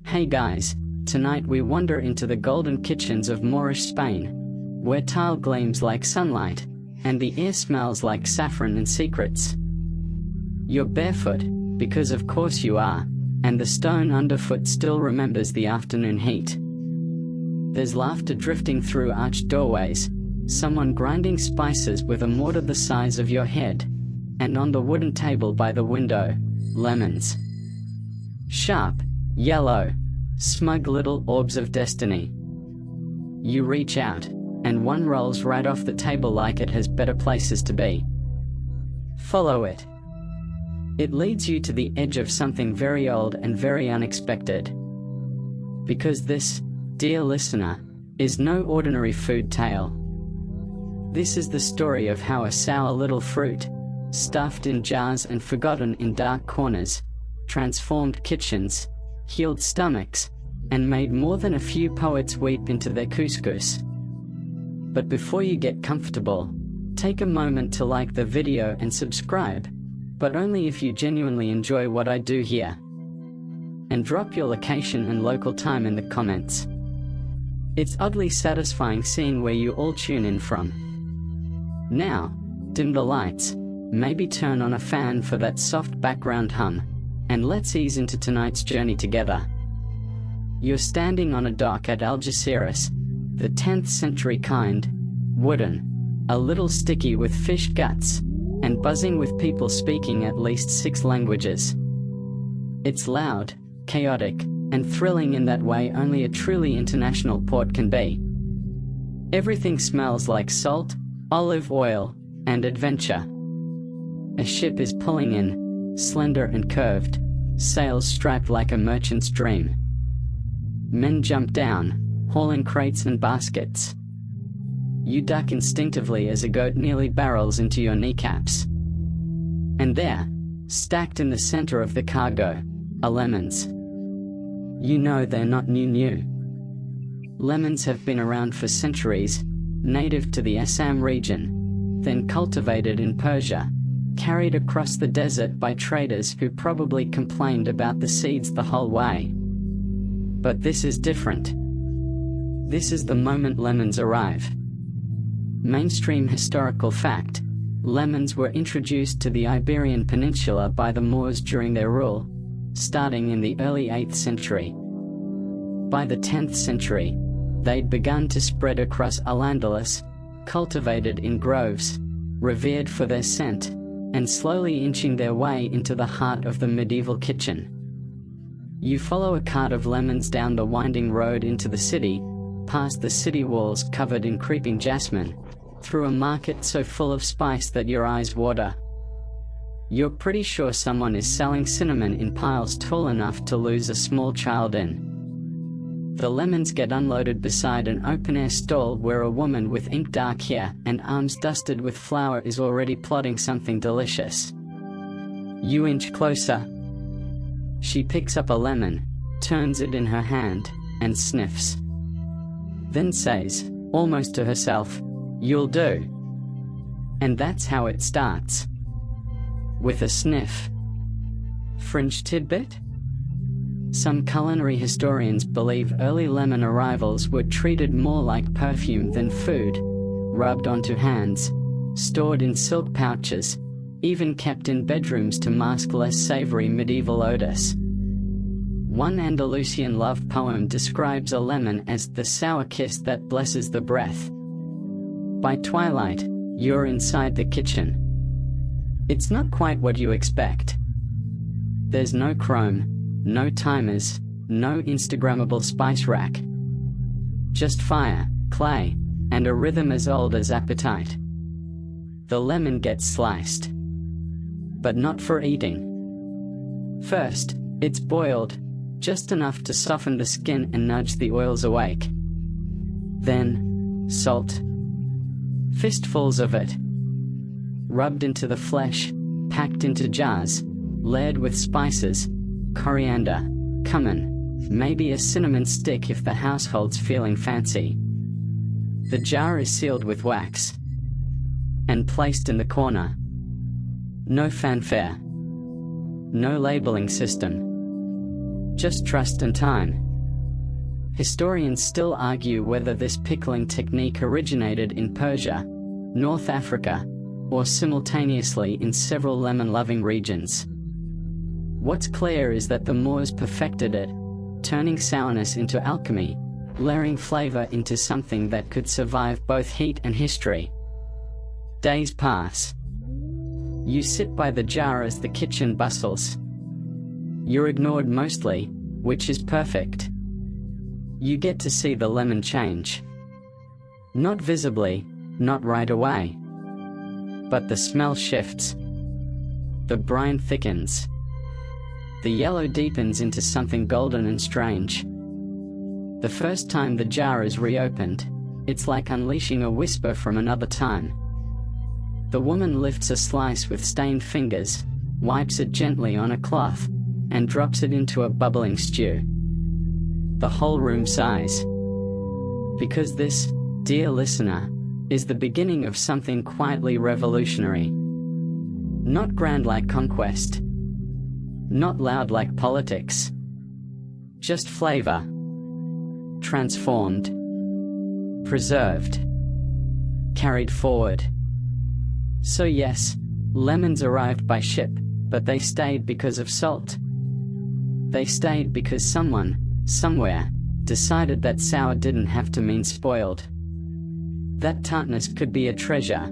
Hey guys, tonight we wander into the golden kitchens of Moorish Spain, where tile gleams like sunlight, and the air smells like saffron and secrets. You're barefoot, because of course you are, and the stone underfoot still remembers the afternoon heat. There's laughter drifting through arched doorways, someone grinding spices with a mortar the size of your head, and on the wooden table by the window, lemons. Sharp, yellow, smug little orbs of destiny. You reach out, and one rolls right off the table like it has better places to be. Follow it. It leads you to the edge of something very old and very unexpected. Because this, dear listener, is no ordinary food tale. This is the story of how a sour little fruit, stuffed in jars and forgotten in dark corners, transformed kitchens, healed stomachs, and made more than a few poets weep into their couscous. But before you get comfortable, take a moment to like the video and subscribe, but only if you genuinely enjoy what I do here. And drop your location and local time in the comments. It's oddly satisfying seeing where you all tune in from. Now, dim the lights, maybe turn on a fan for that soft background hum, and let's ease into tonight's journey together. You're standing on a dock at Algeciras, the 10th century kind, wooden, a little sticky with fish guts, and buzzing with people speaking at least 6 languages. It's loud, chaotic, and thrilling in that way only a truly international port can be. Everything smells like salt, olive oil, and adventure. A ship is pulling in, slender and curved, sails striped like a merchant's dream. Men jump down, hauling crates and baskets. You duck instinctively as a goat nearly barrels into your kneecaps. And there, stacked in the center of the cargo, are lemons. You know they're not new. Lemons have been around for centuries, native to the Assam region, then cultivated in Persia, carried across the desert by traders who probably complained about the seeds the whole way. But this is different. This is the moment lemons arrive. Mainstream historical fact: lemons were introduced to the Iberian Peninsula by the Moors during their rule, starting in the early 8th century. By the 10th century, they'd begun to spread across Al-Andalus, cultivated in groves, revered for their scent, and slowly inching their way into the heart of the medieval kitchen. You follow a cart of lemons down the winding road into the city, past the city walls covered in creeping jasmine, through a market so full of spice that your eyes water. You're pretty sure someone is selling cinnamon in piles tall enough to lose a small child in. The lemons get unloaded beside an open-air stall where a woman with ink-dark hair and arms dusted with flour is already plotting something delicious. You inch closer. She picks up a lemon, turns it in her hand, and sniffs. Then says, almost to herself, "You'll do." And that's how it starts. With a sniff. Fringe tidbit? Some culinary historians believe early lemon arrivals were treated more like perfume than food, rubbed onto hands, stored in silk pouches, even kept in bedrooms to mask less savory medieval odors. One Andalusian love poem describes a lemon as the sour kiss that blesses the breath. By twilight, you're inside the kitchen. It's not quite what you expect. There's no chrome, no timers, no Instagrammable spice rack. Just fire, clay, and a rhythm as old as appetite. The lemon gets sliced. But not for eating. First, it's boiled, just enough to soften the skin and nudge the oils awake. Then, salt. Fistfuls of it. Rubbed into the flesh, packed into jars, layered with spices, coriander, cumin, maybe a cinnamon stick if the household's feeling fancy. The jar is sealed with wax and placed in the corner. No fanfare. No labeling system. Just trust and time. Historians still argue whether this pickling technique originated in Persia, North Africa, or simultaneously in several lemon-loving regions. What's clear is that the Moors perfected it, turning sourness into alchemy, layering flavor into something that could survive both heat and history. Days pass. You sit by the jar as the kitchen bustles. You're ignored mostly, which is perfect. You get to see the lemon change. Not visibly, not right away. But the smell shifts. The brine thickens. The yellow deepens into something golden and strange. The first time the jar is reopened, it's like unleashing a whisper from another time. The woman lifts a slice with stained fingers, wipes it gently on a cloth, and drops it into a bubbling stew. The whole room sighs. Because this, dear listener, is the beginning of something quietly revolutionary. Not grand like conquest. Not loud like politics. Just flavor. Transformed. Preserved. Carried forward. So yes, lemons arrived by ship, but they stayed because of salt. They stayed because someone, somewhere, decided that sour didn't have to mean spoiled. That tartness could be a treasure.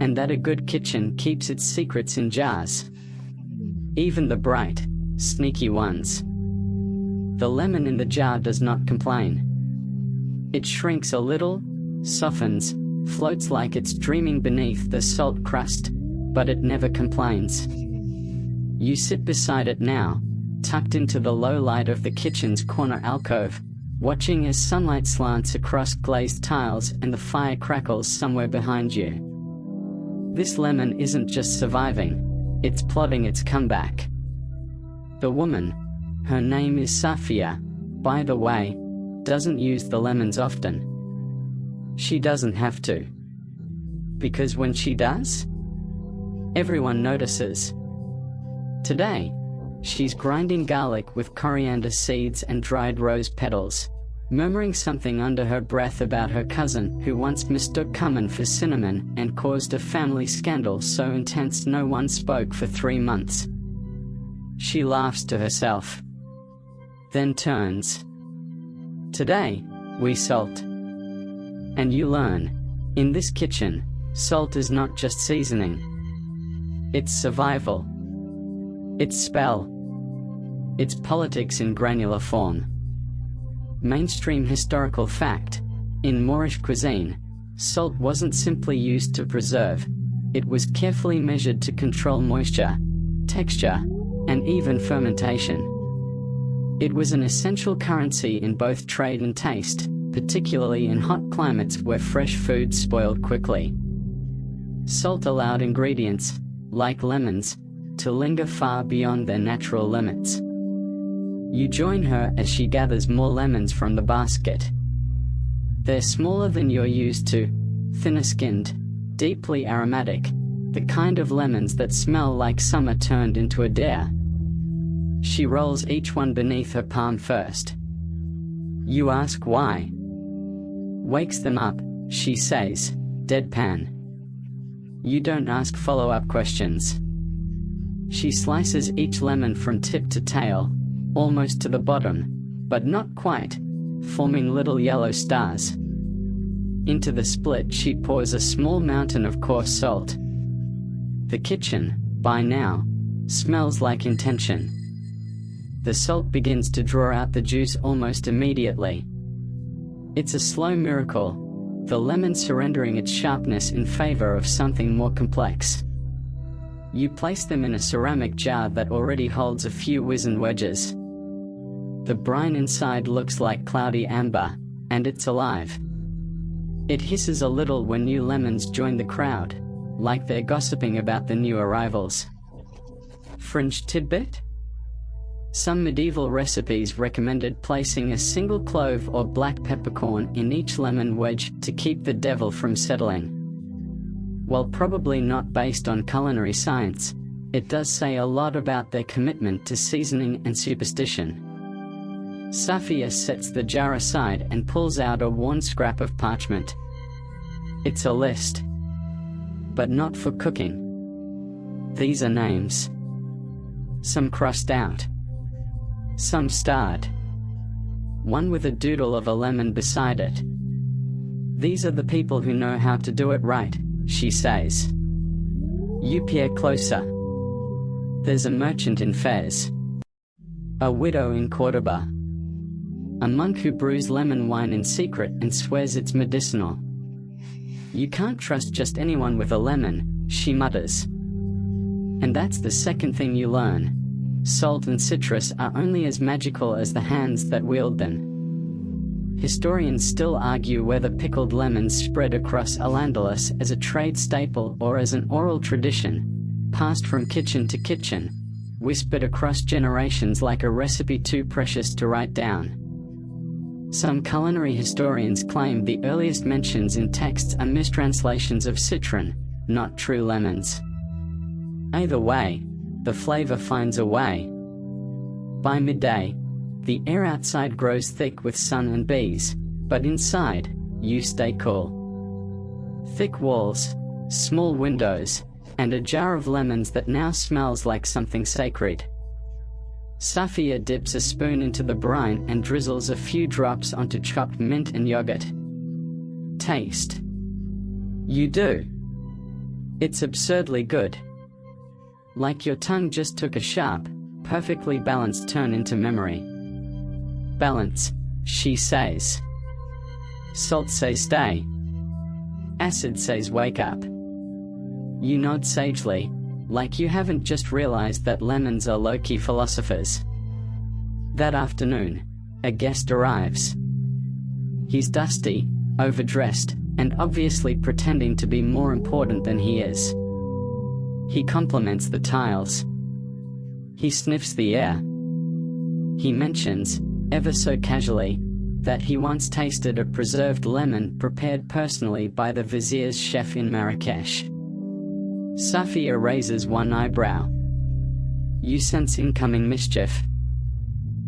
And that a good kitchen keeps its secrets in jars. Even the bright, sneaky ones. The lemon in the jar does not complain. It shrinks a little, softens, floats like it's dreaming beneath the salt crust, but it never complains. You sit beside it now, tucked into the low light of the kitchen's corner alcove, watching as sunlight slants across glazed tiles and the fire crackles somewhere behind you. This lemon isn't just surviving, it's plotting its comeback. The woman, her name is Safia, by the way, doesn't use the lemons often. She doesn't have to. Because when she does, everyone notices. Today, she's grinding garlic with coriander seeds and dried rose petals, murmuring something under her breath about her cousin who once mistook cumin for cinnamon and caused a family scandal so intense no one spoke for 3 months. She laughs to herself. Then turns. Today, we salt. And you learn, in this kitchen, salt is not just seasoning. It's survival. It's spell. It's politics in granular form. Mainstream historical fact, in Moorish cuisine, salt wasn't simply used to preserve, it was carefully measured to control moisture, texture, and even fermentation. It was an essential currency in both trade and taste, particularly in hot climates where fresh food spoiled quickly. Salt allowed ingredients, like lemons, to linger far beyond their natural limits. You join her as she gathers more lemons from the basket. They're smaller than you're used to, thinner-skinned, deeply aromatic, the kind of lemons that smell like summer turned into a dare. She rolls each one beneath her palm first. You ask why. Wakes them up, she says, deadpan. You don't ask follow-up questions. She slices each lemon from tip to tail, almost to the bottom, but not quite, forming little yellow stars. Into the split she pours a small mountain of coarse salt. The kitchen, by now, smells like intention. The salt begins to draw out the juice almost immediately. It's a slow miracle, the lemon surrendering its sharpness in favor of something more complex. You place them in a ceramic jar that already holds a few wizened wedges. The brine inside looks like cloudy amber, and it's alive. It hisses a little when new lemons join the crowd, like they're gossiping about the new arrivals. Fringe tidbit? Some medieval recipes recommended placing a single clove or black peppercorn in each lemon wedge to keep the devil from settling. While probably not based on culinary science, it does say a lot about their commitment to seasoning and superstition. Safia sets the jar aside and pulls out a worn scrap of parchment. It's a list. But not for cooking. These are names. Some crossed out. Some starred. One with a doodle of a lemon beside it. These are the people who know how to do it right, she says. You peer closer. There's a merchant in Fez. A widow in Cordoba. A monk who brews lemon wine in secret and swears it's medicinal. You can't trust just anyone with a lemon, she mutters. And that's the second thing you learn. Salt and citrus are only as magical as the hands that wield them. Historians still argue whether pickled lemons spread across Al-Andalus as a trade staple or as an oral tradition, passed from kitchen to kitchen, whispered across generations like a recipe too precious to write down. Some culinary historians claim the earliest mentions in texts are mistranslations of citron, not true lemons. Either way, the flavor finds a way. By midday, the air outside grows thick with sun and bees, but inside, you stay cool. Thick walls, small windows, and a jar of lemons that now smells like something sacred. Safia dips a spoon into the brine and drizzles a few drops onto chopped mint and yogurt. Taste. You do. It's absurdly good. Like your tongue just took a sharp, perfectly balanced turn into memory. Balance, she says. Salt says stay. Acid says wake up. You nod sagely, like you haven't just realized that lemons are low-key philosophers. That afternoon, a guest arrives. He's dusty, overdressed, and obviously pretending to be more important than he is. He compliments the tiles. He sniffs the air. He mentions, ever so casually, that he once tasted a preserved lemon prepared personally by the vizier's chef in Marrakesh. Safia raises one eyebrow. You sense incoming mischief.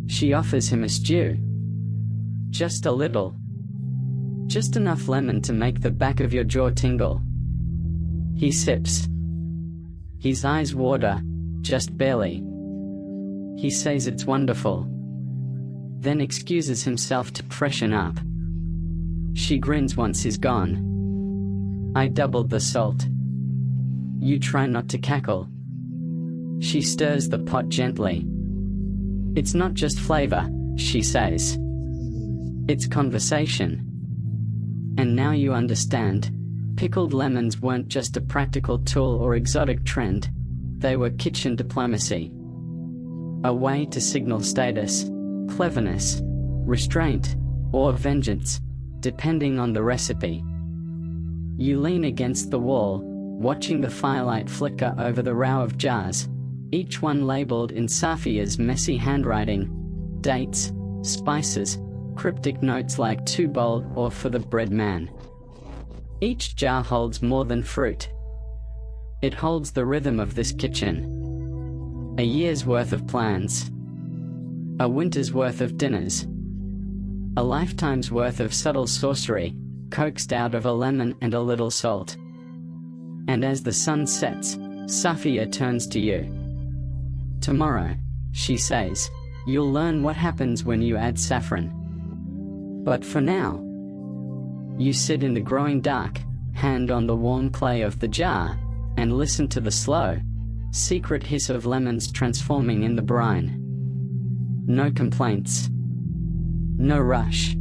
She offers him a stew. Just a little. Just enough lemon to make the back of your jaw tingle. He sips. His eyes water, just barely. He says it's wonderful. Then excuses himself to freshen up. She grins once he's gone. I doubled the salt. You try not to cackle. She stirs the pot gently. It's not just flavor, she says. It's conversation. And now you understand. Pickled lemons weren't just a practical tool or exotic trend. They were kitchen diplomacy. A way to signal status, cleverness, restraint, or vengeance, depending on the recipe. You lean against the wall, watching the firelight flicker over the row of jars, each one labeled in Safia's messy handwriting. Dates, spices, cryptic notes like too bold or for the bread man. Each jar holds more than fruit. It holds the rhythm of this kitchen. A year's worth of plans. A winter's worth of dinners. A lifetime's worth of subtle sorcery, coaxed out of a lemon and a little salt. And as the sun sets, Safia turns to you. Tomorrow, she says, you'll learn what happens when you add saffron. But for now, you sit in the growing dark, hand on the warm clay of the jar, and listen to the slow, secret hiss of lemons transforming in the brine. No complaints. No rush.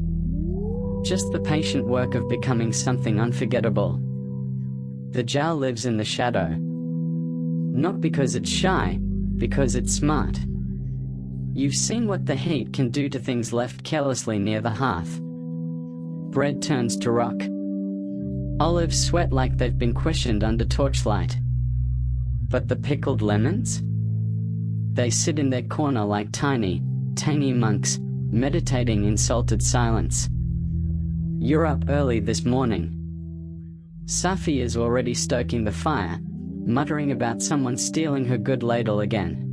Just the patient work of becoming something unforgettable. The jar lives in the shadow. Not because it's shy, because it's smart. You've seen what the heat can do to things left carelessly near the hearth. Bread turns to rock. Olives sweat like they've been questioned under torchlight. But the pickled lemons? They sit in their corner like tiny, tangy monks, meditating in salted silence. You're up early this morning. Safi is already stoking the fire, muttering about someone stealing her good ladle again.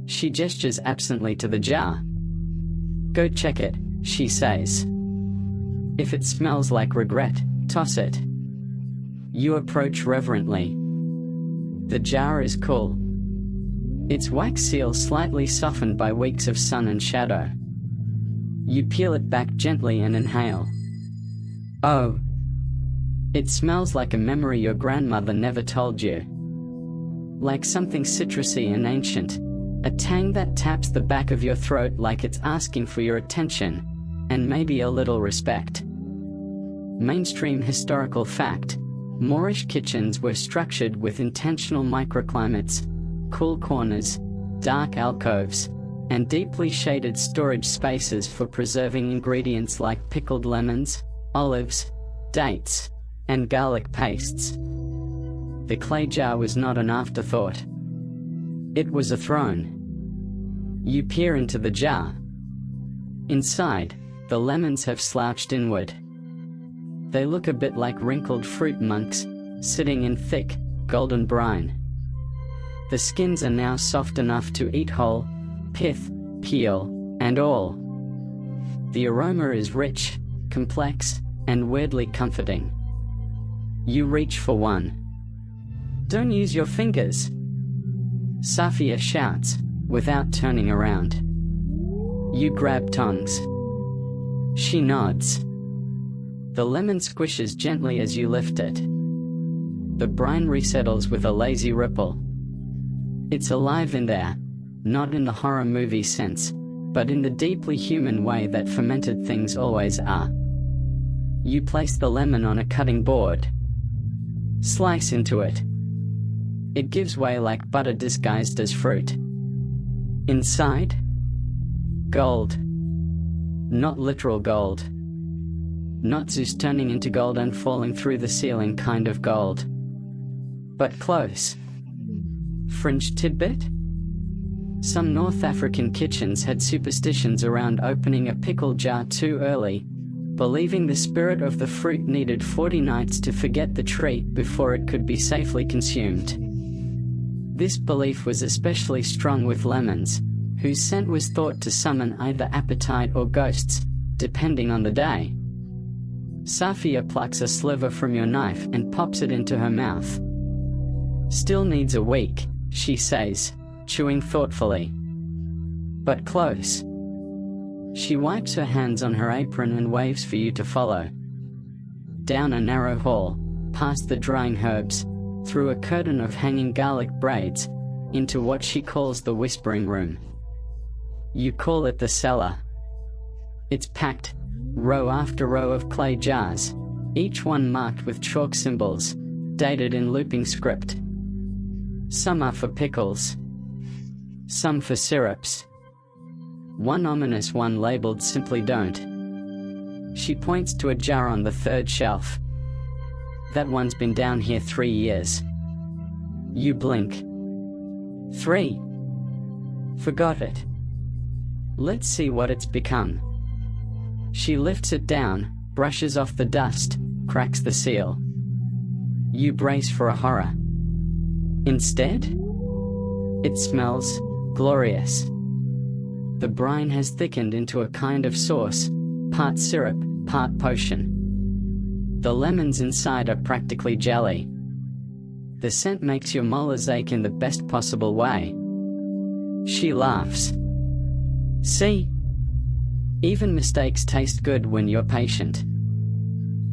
She gestures absently to the jar. "Go check it," she says. "If it smells like regret, toss it." You approach reverently. The jar is cool. Its wax seal slightly softened by weeks of sun and shadow. You peel it back gently and inhale. Oh! It smells like a memory your grandmother never told you. Like something citrusy and ancient, a tang that taps the back of your throat like it's asking for your attention, and maybe a little respect. Mainstream historical fact: Moorish kitchens were structured with intentional microclimates, cool corners, dark alcoves, and deeply shaded storage spaces for preserving ingredients like pickled lemons, olives, dates, and garlic pastes. The clay jar was not an afterthought. It was a throne. You peer into the jar. Inside, the lemons have slouched inward. They look a bit like wrinkled fruit monks, sitting in thick, golden brine. The skins are now soft enough to eat whole, pith, peel, and all. The aroma is rich, complex, and weirdly comforting. You reach for one. "Don't use your fingers!" Safia shouts, without turning around. You grab tongs. She nods. The lemon squishes gently as you lift it. The brine resettles with a lazy ripple. It's alive in there, not in the horror movie sense, but in the deeply human way that fermented things always are. You place the lemon on a cutting board. Slice into it. It gives way like butter disguised as fruit. Inside? Gold. Not literal gold. Not Zeus turning into gold and falling through the ceiling kind of gold. But close. Fringe tidbit? Some North African kitchens had superstitions around opening a pickle jar too early, believing the spirit of the fruit needed 40 nights to forget the treat before it could be safely consumed. This belief was especially strong with lemons, whose scent was thought to summon either appetite or ghosts, depending on the day. Safia plucks a sliver from your knife and pops it into her mouth. "Still needs a week," she says, chewing thoughtfully. "But close." She wipes her hands on her apron and waves for you to follow. Down a narrow hall, past the drying herbs, through a curtain of hanging garlic braids, into what she calls the whispering room. You call it the cellar. It's packed, row after row of clay jars, each one marked with chalk symbols, dated in looping script. Some are for pickles. Some for syrups. One ominous one labeled "Simply Don't." She points to a jar on the third shelf. "That one's been down here 3 years." You blink. 3. Forgot it. Let's see what it's become. She lifts it down, brushes off the dust, cracks the seal. You brace for a horror. Instead, it smells glorious. The brine has thickened into a kind of sauce, part syrup, part potion. The lemons inside are practically jelly. The scent makes your molars ache in the best possible way. She laughs. See? Even mistakes taste good when you're patient.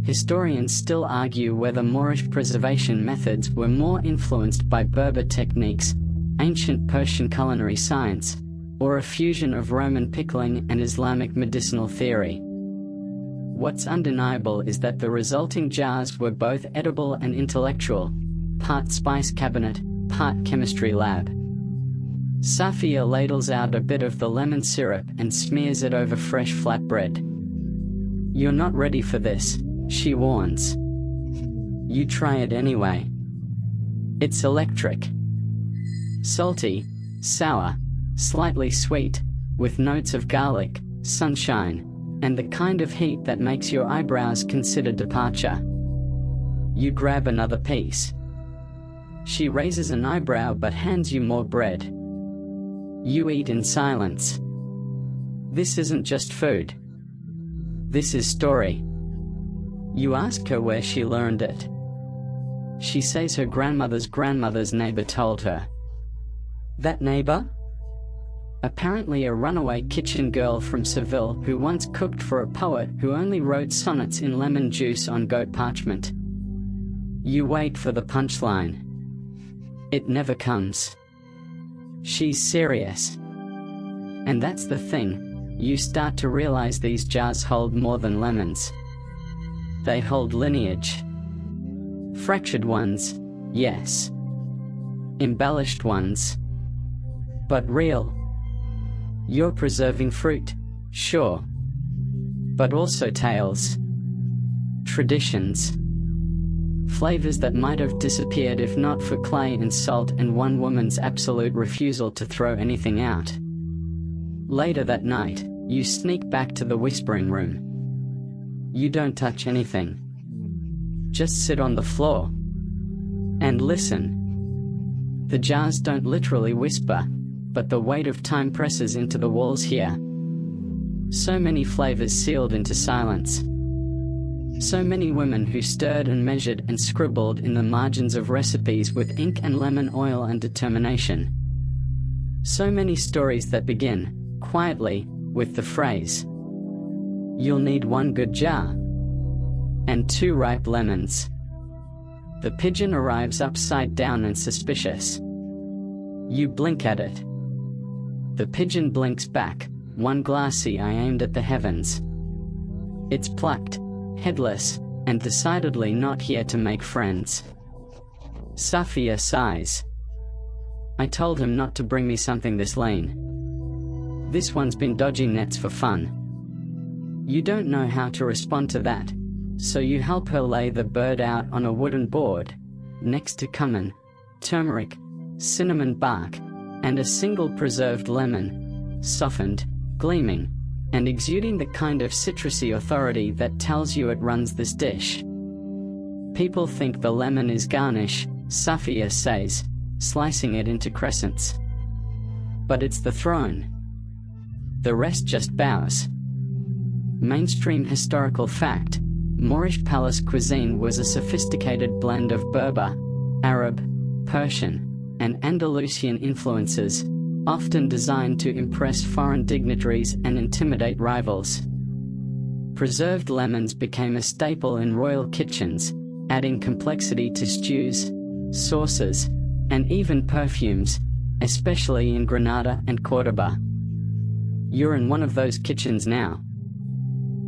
Historians still argue whether Moorish preservation methods were more influenced by Berber techniques, ancient Persian culinary science, or a fusion of Roman pickling and Islamic medicinal theory. What's undeniable is that the resulting jars were both edible and intellectual, part spice cabinet, part chemistry lab. Safia ladles out a bit of the lemon syrup and smears it over fresh flatbread. "You're not ready for this," she warns. You try it anyway. It's electric. Salty, sour, slightly sweet, with notes of garlic, sunshine, and the kind of heat that makes your eyebrows consider departure. You grab another piece. She raises an eyebrow but hands you more bread. You eat in silence. This isn't just food. This is story. You ask her where she learned it. She says her grandmother's neighbor told her. That neighbor? Apparently a runaway kitchen girl from Seville who once cooked for a poet who only wrote sonnets in lemon juice on goat parchment. You wait for the punchline. It never comes. She's serious. And that's the thing, you start to realize these jars hold more than lemons. They hold lineage. Fractured ones, yes. Embellished ones. But real. You're preserving fruit, sure. But also tales. Traditions. Flavors that might have disappeared if not for clay and salt and one woman's absolute refusal to throw anything out. Later that night, you sneak back to the whispering room. You don't touch anything. Just sit on the floor. And listen. The jars don't literally whisper, but the weight of time presses into the walls here. So many flavors sealed into silence. So many women who stirred and measured and scribbled in the margins of recipes with ink and lemon oil and determination. So many stories that begin, quietly, with the phrase, "You'll need 1 good jar," and 2 ripe lemons. The pigeon arrives upside down and suspicious. You blink at it. The pigeon blinks back, one glassy eye aimed at the heavens. It's plucked, headless, and decidedly not here to make friends. Safia sighs. I told him not to bring me something this lean. This one's been dodging nets for fun. You don't know how to respond to that, so you help her lay the bird out on a wooden board, next to cumin, turmeric, cinnamon bark, and a single preserved lemon, softened, gleaming, and exuding the kind of citrusy authority that tells you it runs this dish. People think the lemon is garnish, Safia says, slicing it into crescents. But it's the throne. The rest just bows. Mainstream historical fact, Moorish palace cuisine was a sophisticated blend of Berber, Arab, Persian, and Andalusian influences, often designed to impress foreign dignitaries and intimidate rivals. Preserved lemons became a staple in royal kitchens, adding complexity to stews, sauces, and even perfumes, especially in Granada and Cordoba. You're in one of those kitchens now.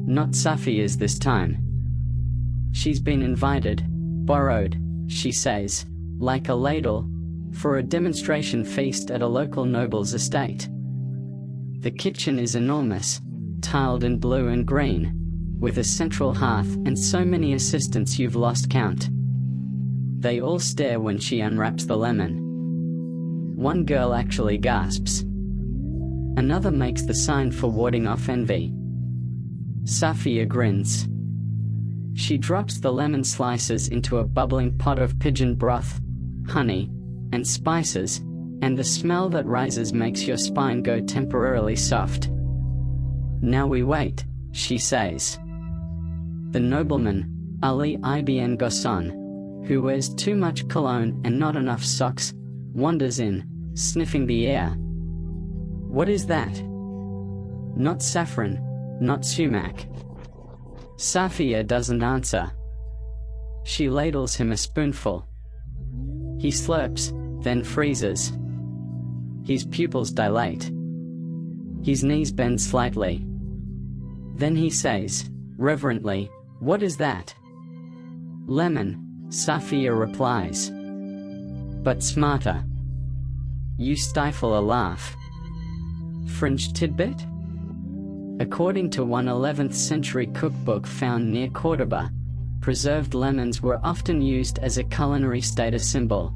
Not Safia's this time. She's been invited, borrowed, she says, like a ladle, for a demonstration feast at a local noble's estate. The kitchen is enormous, tiled in blue and green, with a central hearth and so many assistants you've lost count. They all stare when she unwraps the lemon. One girl actually gasps. Another makes the sign for warding off envy. Safia grins. She drops the lemon slices into a bubbling pot of pigeon broth, honey, and spices, and the smell that rises makes your spine go temporarily soft. Now we wait, she says. The nobleman, Ali Ibn Ghassan, who wears too much cologne and not enough socks, wanders in, sniffing the air. What is that? Not saffron, not sumac. Safia doesn't answer. She ladles him a spoonful. He slurps, then freezes. His pupils dilate. His knees bend slightly. Then he says, reverently, "What is that?" "Lemon," Safia replies. But smarter. You stifle a laugh. Fringe tidbit? According to one 11th century cookbook found near Cordoba, preserved lemons were often used as a culinary status symbol.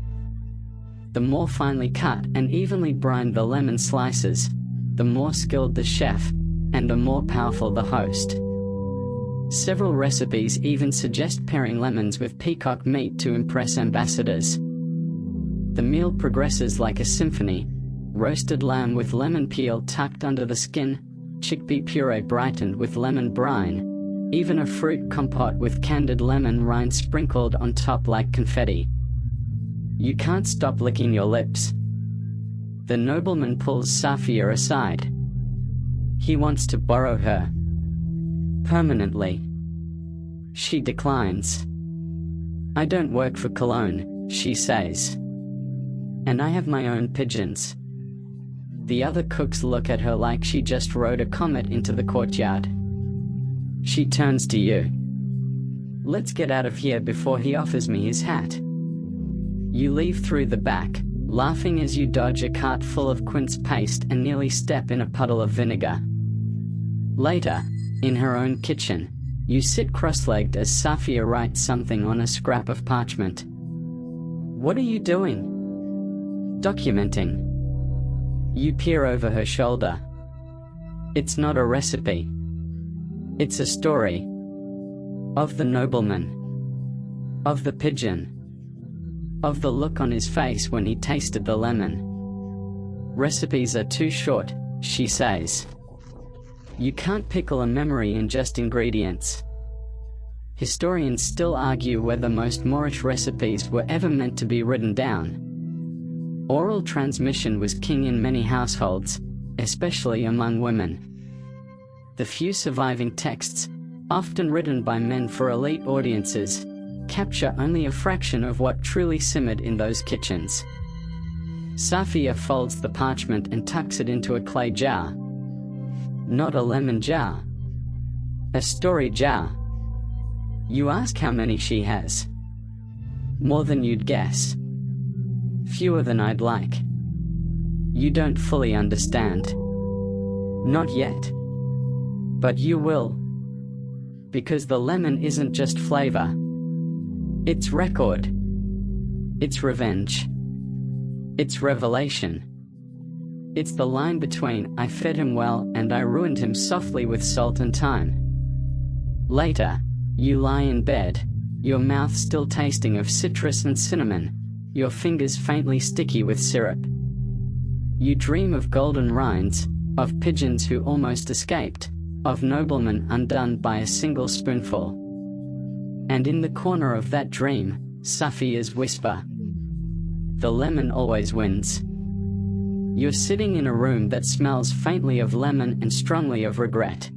The more finely cut and evenly brined the lemon slices, the more skilled the chef, and the more powerful the host. Several recipes even suggest pairing lemons with peacock meat to impress ambassadors. The meal progresses like a symphony. Roasted lamb with lemon peel tucked under the skin, chickpea puree brightened with lemon brine, even a fruit compote with candied lemon rind sprinkled on top like confetti. You can't stop licking your lips. The nobleman pulls Safia aside. He wants to borrow her. Permanently. She declines. "I don't work for Cologne," she says. "And I have my own pigeons." The other cooks look at her like she just rode a comet into the courtyard. She turns to you. "Let's get out of here before he offers me his hat." You leave through the back, laughing as you dodge a cart full of quince paste and nearly step in a puddle of vinegar. Later, in her own kitchen, you sit cross-legged as Safia writes something on a scrap of parchment. "What are you doing?" "Documenting." You peer over her shoulder. It's not a recipe. It's a story. Of the nobleman. Of the pigeon. Of the look on his face when he tasted the lemon. "Recipes are too short," she says. "You can't pickle a memory in just ingredients." Historians still argue whether most Moorish recipes were ever meant to be written down. Oral transmission was king in many households, especially among women. The few surviving texts, often written by men for elite audiences, capture only a fraction of what truly simmered in those kitchens. Safia folds the parchment and tucks it into a clay jar. Not a lemon jar. A story jar. You ask how many she has. More than you'd guess. Fewer than I'd like. You don't fully understand. Not yet. But you will. Because the lemon isn't just flavor. It's record. It's revenge. It's revelation. It's the line between "I fed him well" and "I ruined him softly with salt and thyme." Later, you lie in bed, your mouth still tasting of citrus and cinnamon, your fingers faintly sticky with syrup. You dream of golden rinds, of pigeons who almost escaped, of noblemen undone by a single spoonful. And in the corner of that dream, Safia's whisper. The lemon always wins. You're sitting in a room that smells faintly of lemon and strongly of regret.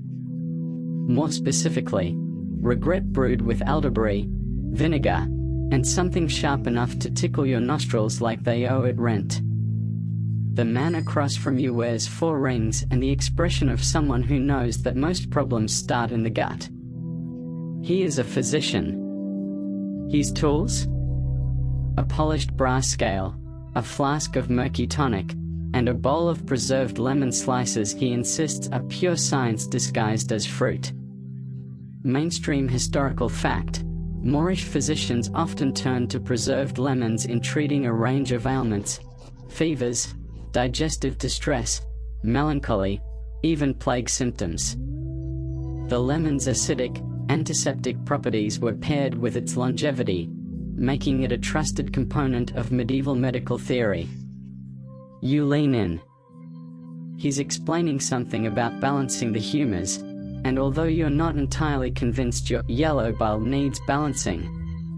More specifically, regret brewed with elderberry, vinegar, and something sharp enough to tickle your nostrils like they owe it rent. The man across from you wears 4 rings and the expression of someone who knows that most problems start in the gut. He is a physician. His tools? A polished brass scale, a flask of murky tonic, and a bowl of preserved lemon slices he insists are pure science disguised as fruit. Mainstream historical fact: Moorish physicians often turned to preserved lemons in treating a range of ailments, fevers, digestive distress, melancholy, even plague symptoms. The lemon's acidic, antiseptic properties were paired with its longevity, making it a trusted component of medieval medical theory. You lean in. He's explaining something about balancing the humors, and although you're not entirely convinced your yellow bile needs balancing,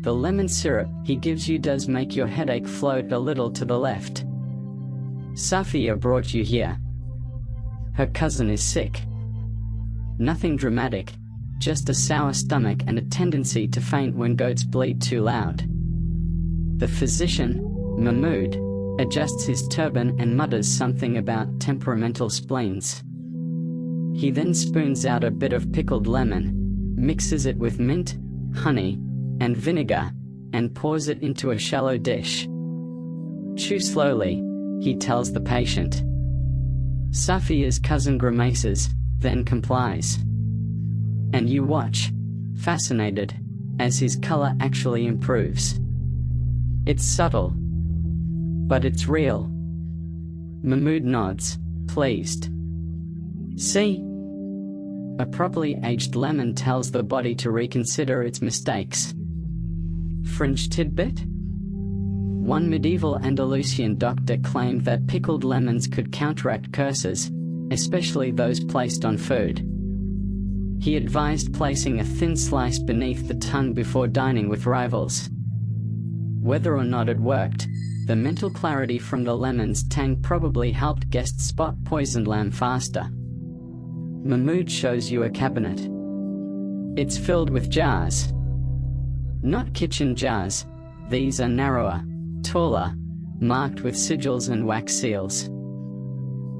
the lemon syrup he gives you does make your headache float a little to the left. Safia brought you here. Her cousin is sick. Nothing dramatic, just a sour stomach and a tendency to faint when goats bleat too loud. The physician, Mahmoud, adjusts his turban and mutters something about temperamental spleens. He then spoons out a bit of pickled lemon, mixes it with mint, honey, and vinegar, and pours it into a shallow dish. Chew slowly, he tells the patient. Safia's cousin grimaces, then complies. And you watch, fascinated, as his color actually improves. It's subtle, but it's real. Mahmoud nods, pleased. See? A properly aged lemon tells the body to reconsider its mistakes. Fringe tidbit? One medieval Andalusian doctor claimed that pickled lemons could counteract curses, especially those placed on food. He advised placing a thin slice beneath the tongue before dining with rivals. Whether or not it worked, the mental clarity from the lemon's tang probably helped guests spot poisoned lamb faster. Mahmoud shows you a cabinet. It's filled with jars. Not kitchen jars, these are narrower, taller, marked with sigils and wax seals.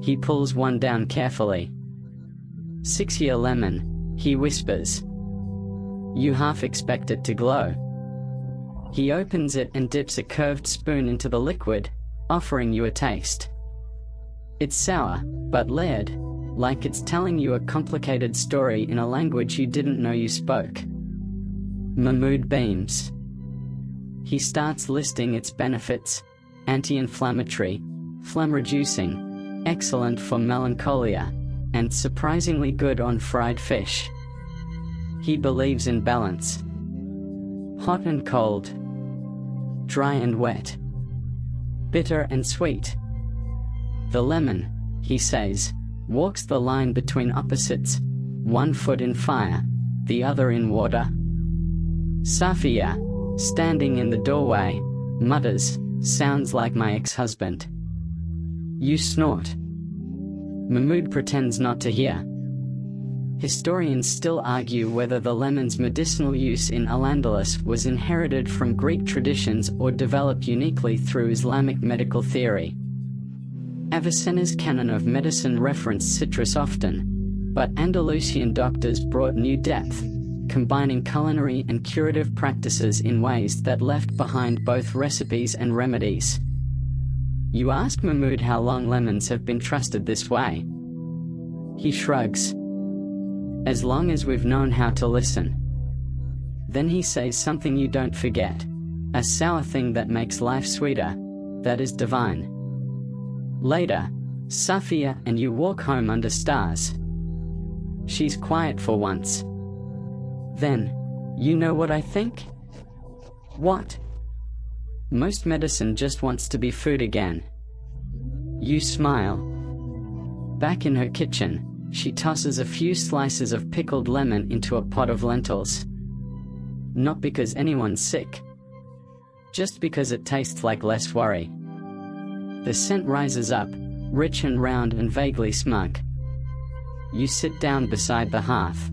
He pulls one down carefully. 6-year lemon, he whispers. You half expect it to glow. He opens it and dips a curved spoon into the liquid, offering you a taste. It's sour, but layered, like it's telling you a complicated story in a language you didn't know you spoke. Mahmoud beams. He starts listing its benefits: anti-inflammatory, phlegm-reducing, excellent for melancholia, and surprisingly good on fried fish. He believes in balance. Hot and cold, dry and wet, bitter and sweet. The lemon, he says, walks the line between opposites, one foot in fire, the other in water. Safia, standing in the doorway, mutters, sounds like my ex-husband. You snort. Mahmoud pretends not to hear. Historians still argue whether the lemon's medicinal use in Al-Andalus was inherited from Greek traditions or developed uniquely through Islamic medical theory. Avicenna's canon of medicine referenced citrus often, but Andalusian doctors brought new depth, combining culinary and curative practices in ways that left behind both recipes and remedies. You ask Mahmoud how long lemons have been trusted this way. He shrugs. As long as we've known how to listen. Then he says something you don't forget. A sour thing that makes life sweeter, that is divine. Later, Safia and you walk home under stars. She's quiet for once. Then, you know what I think? What? Most medicine just wants to be food again. You smile. Back in her kitchen, she tosses a few slices of pickled lemon into a pot of lentils. Not because anyone's sick. Just because it tastes like less worry. The scent rises up, rich and round and vaguely smug. You sit down beside the hearth.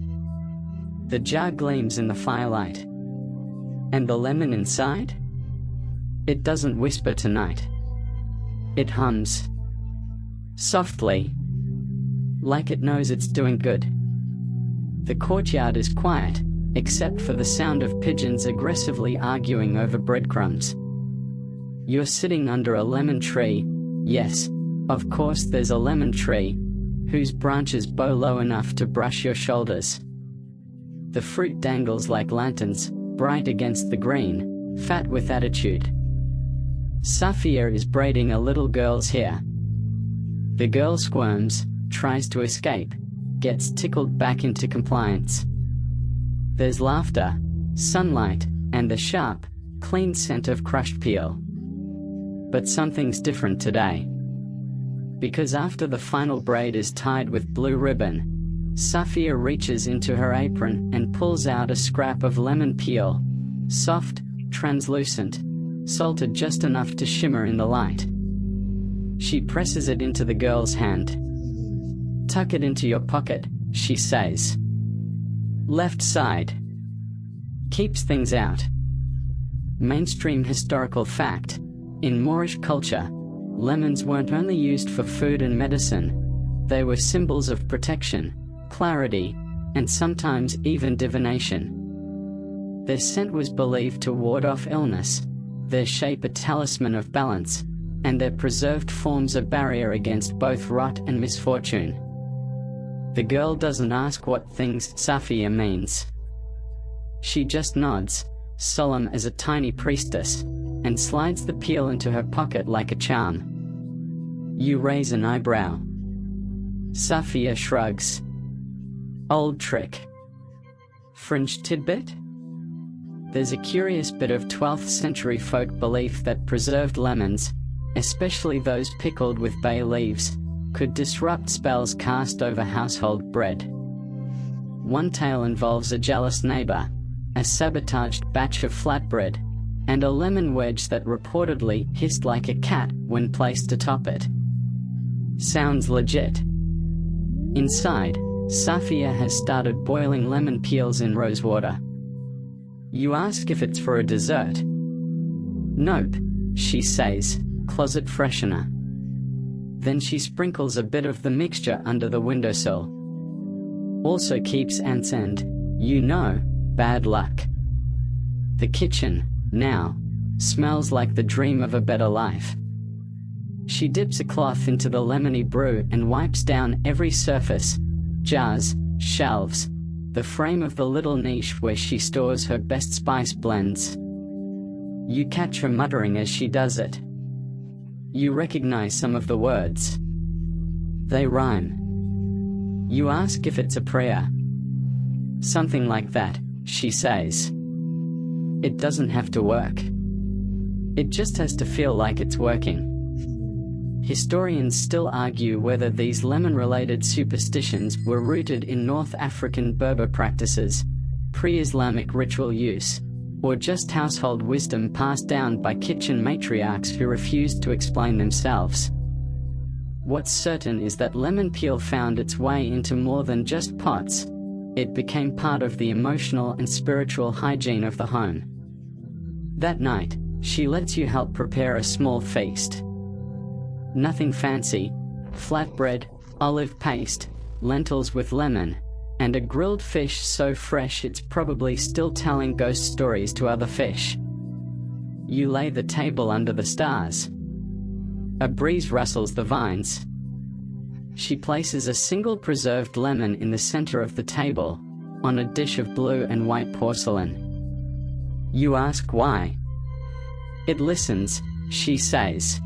The jar gleams in the firelight. And the lemon inside? It doesn't whisper tonight. It hums. Softly. Like it knows it's doing good. The courtyard is quiet, except for the sound of pigeons aggressively arguing over breadcrumbs. You're sitting under a lemon tree, yes, of course there's a lemon tree, whose branches bow low enough to brush your shoulders. The fruit dangles like lanterns, bright against the green, fat with attitude. Safia is braiding a little girl's hair. The girl squirms, tries to escape, gets tickled back into compliance. There's laughter, sunlight, and the sharp, clean scent of crushed peel. But something's different today. Because after the final braid is tied with blue ribbon, Safia reaches into her apron and pulls out a scrap of lemon peel, soft, translucent, salted just enough to shimmer in the light. She presses it into the girl's hand. Tuck it into your pocket, she says. Left side. Keeps things out. Mainstream historical fact. In Moorish culture, lemons weren't only used for food and medicine, they were symbols of protection, clarity, and sometimes even divination. Their scent was believed to ward off illness, their shape a talisman of balance, and their preserved forms a barrier against both rot and misfortune. The girl doesn't ask what things Safia means. She just nods, solemn as a tiny priestess, and slides the peel into her pocket like a charm. You raise an eyebrow. Safia shrugs. Old trick. Fringe tidbit? There's a curious bit of 12th century folk belief that preserved lemons, especially those pickled with bay leaves, could disrupt spells cast over household bread. One tale involves a jealous neighbor, a sabotaged batch of flatbread, and a lemon wedge that reportedly hissed like a cat when placed atop it. Sounds legit. Inside, Safia has started boiling lemon peels in rosewater. You ask if it's for a dessert. Nope, she says, closet freshener. Then she sprinkles a bit of the mixture under the windowsill. Also keeps ants and, bad luck. The kitchen, now, smells like the dream of a better life. She dips a cloth into the lemony brew and wipes down every surface, jars, shelves, the frame of the little niche where she stores her best spice blends. You catch her muttering as she does it. You recognize some of the words. They rhyme. You ask if it's a prayer. Something like that, she says. It doesn't have to work. It just has to feel like it's working. Historians still argue whether these lemon-related superstitions were rooted in North African Berber practices, pre-Islamic ritual use, or just household wisdom passed down by kitchen matriarchs who refused to explain themselves. What's certain is that lemon peel found its way into more than just pots. It became part of the emotional and spiritual hygiene of the home. That night, she lets you help prepare a small feast. Nothing fancy, flatbread, olive paste, lentils with lemon, and a grilled fish so fresh it's probably still telling ghost stories to other fish. You lay the table under the stars. A breeze rustles the vines. She places a single preserved lemon in the center of the table, on a dish of blue and white porcelain. You ask why. It listens, she says.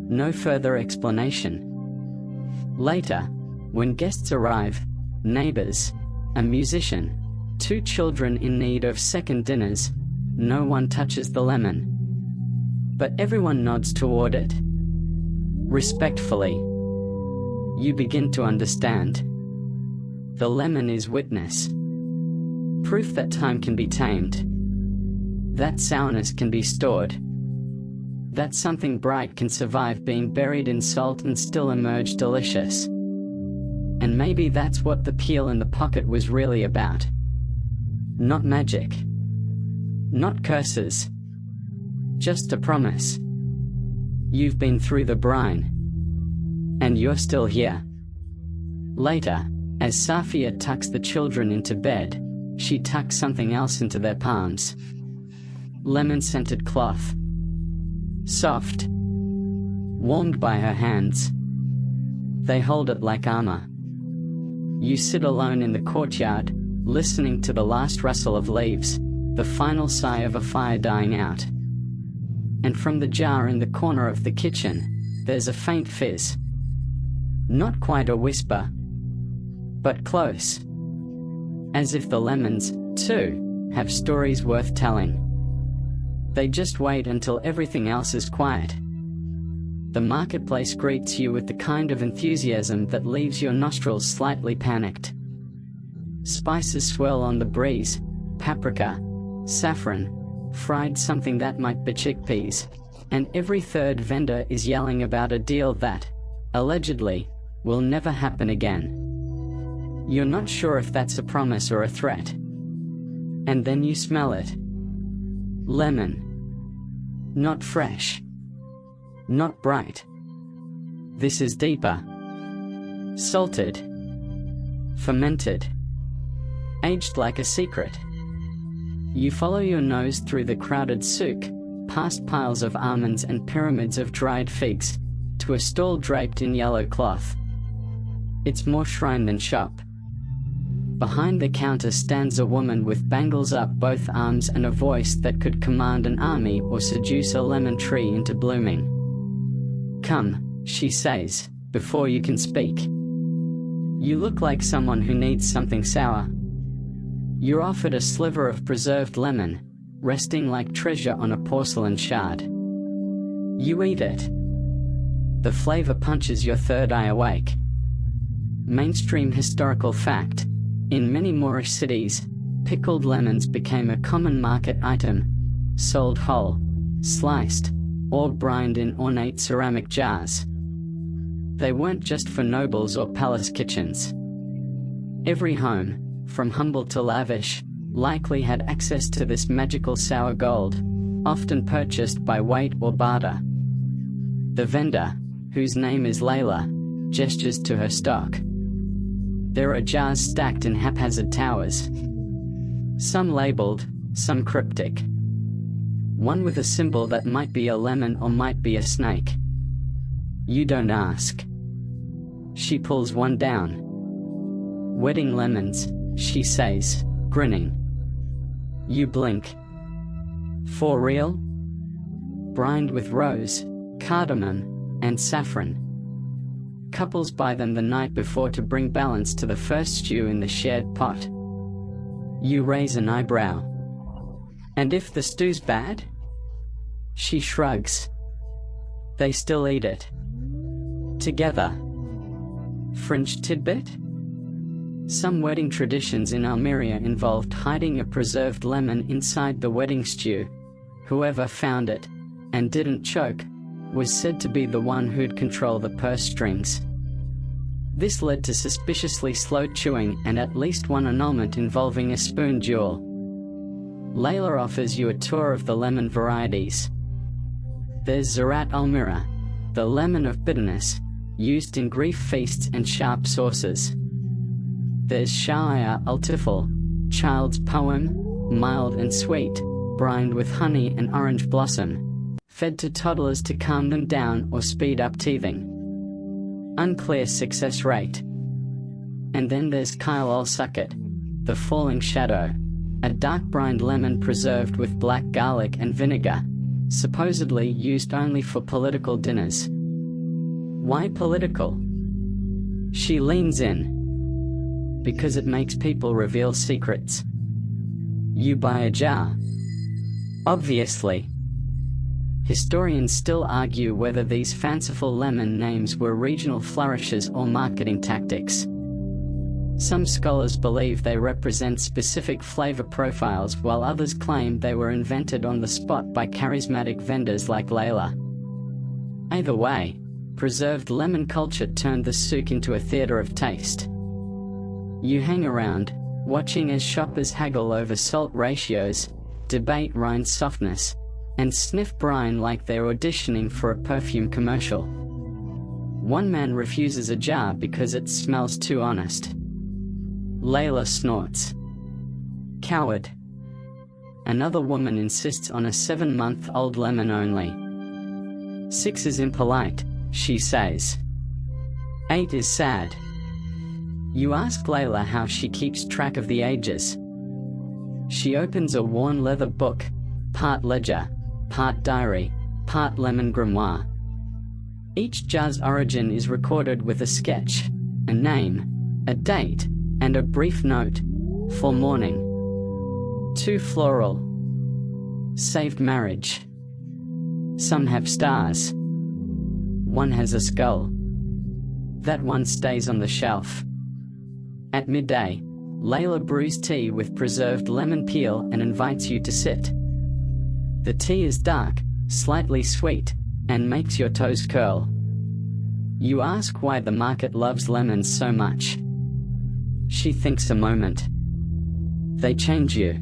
No further explanation. Later, when guests arrive, neighbors, a musician, 2 children in need of second dinners, no one touches the lemon. But everyone nods toward it. Respectfully. You begin to understand. The lemon is witness. Proof that time can be tamed. That sourness can be stored. That something bright can survive being buried in salt and still emerge delicious. And maybe that's what the peel in the pocket was really about. Not magic. Not curses. Just a promise. You've been through the brine. And you're still here. Later, as Safia tucks the children into bed, she tucks something else into their palms. Lemon-scented cloth. Soft. Warmed by her hands. They hold it like armor. You sit alone in the courtyard, listening to the last rustle of leaves, the final sigh of a fire dying out. And from the jar in the corner of the kitchen, there's a faint fizz. Not quite a whisper, but close. As if the lemons, too, have stories worth telling. They just wait until everything else is quiet. The marketplace greets you with the kind of enthusiasm that leaves your nostrils slightly panicked. Spices swirl on the breeze, paprika, saffron, fried something that might be chickpeas, and every third vendor is yelling about a deal that, allegedly, will never happen again. You're not sure if that's a promise or a threat. And then you smell it. Lemon. Not fresh. Not bright. This is deeper. Salted. Fermented. Aged like a secret. You follow your nose through the crowded souk, past piles of almonds and pyramids of dried figs, to a stall draped in yellow cloth. It's more shrine than shop. Behind the counter stands a woman with bangles up both arms and a voice that could command an army or seduce a lemon tree into blooming. Come, she says, before you can speak. You look like someone who needs something sour. You're offered a sliver of preserved lemon, resting like treasure on a porcelain shard. You eat it. The flavor punches your third eye awake. Mainstream historical fact: in many Moorish cities, pickled lemons became a common market item, sold whole, sliced, or brined in ornate ceramic jars. They weren't just for nobles or palace kitchens. Every home, from humble to lavish, likely had access to this magical sour gold, often purchased by weight or barter. The vendor, whose name is Layla, gestures to her stock. There are jars stacked in haphazard towers. Some labeled, some cryptic. One with a symbol that might be a lemon or might be a snake. You don't ask. She pulls one down. "Wedding lemons," she says, grinning. You blink. "For real?" Brined with rose, cardamom, and saffron. Couples buy them the night before to bring balance to the first stew in the shared pot. You raise an eyebrow. "And if the stew's bad?" She shrugs. They still eat it. Together. Fringe tidbit? Some wedding traditions in Almeria involved hiding a preserved lemon inside the wedding stew. Whoever found it, and didn't choke, was said to be the one who'd control the purse strings. This led to suspiciously slow chewing and at least one annulment involving a spoon duel. Layla offers you a tour of the lemon varieties. There's Zarat Almira, the lemon of bitterness, used in grief feasts and sharp sauces. There's Sha'aya al-Tifl, child's poem, mild and sweet, brined with honey and orange blossom, fed to toddlers to calm them down or speed up teething. Unclear success rate. And then there's Kyle al-Sukkot, the falling shadow, a dark brined lemon preserved with black garlic and vinegar, supposedly used only for political dinners. Why political? She leans in. Because it makes people reveal secrets. You buy a jar. Obviously. Historians still argue whether these fanciful lemon names were regional flourishes or marketing tactics. Some scholars believe they represent specific flavor profiles, while others claim they were invented on the spot by charismatic vendors like Layla. Either way, preserved lemon culture turned the souk into a theater of taste. You hang around, watching as shoppers haggle over salt ratios, debate rind softness, and sniff brine like they're auditioning for a perfume commercial. One man refuses a jar because it smells too honest. Layla snorts. Coward. Another woman insists on a 7-month-old lemon only. 6 is impolite, she says. 8 is sad. You ask Layla how she keeps track of the ages. She opens a worn leather book, part ledger, part diary, part lemon grimoire. Each jar's origin is recorded with a sketch, a name, a date, and a brief note, for mourning. 2 floral. Saved marriage. Some have stars. One has a skull. That one stays on the shelf. At midday, Layla brews tea with preserved lemon peel and invites you to sit. The tea is dark, slightly sweet, and makes your toes curl. You ask why the market loves lemons so much. She thinks a moment. They change you.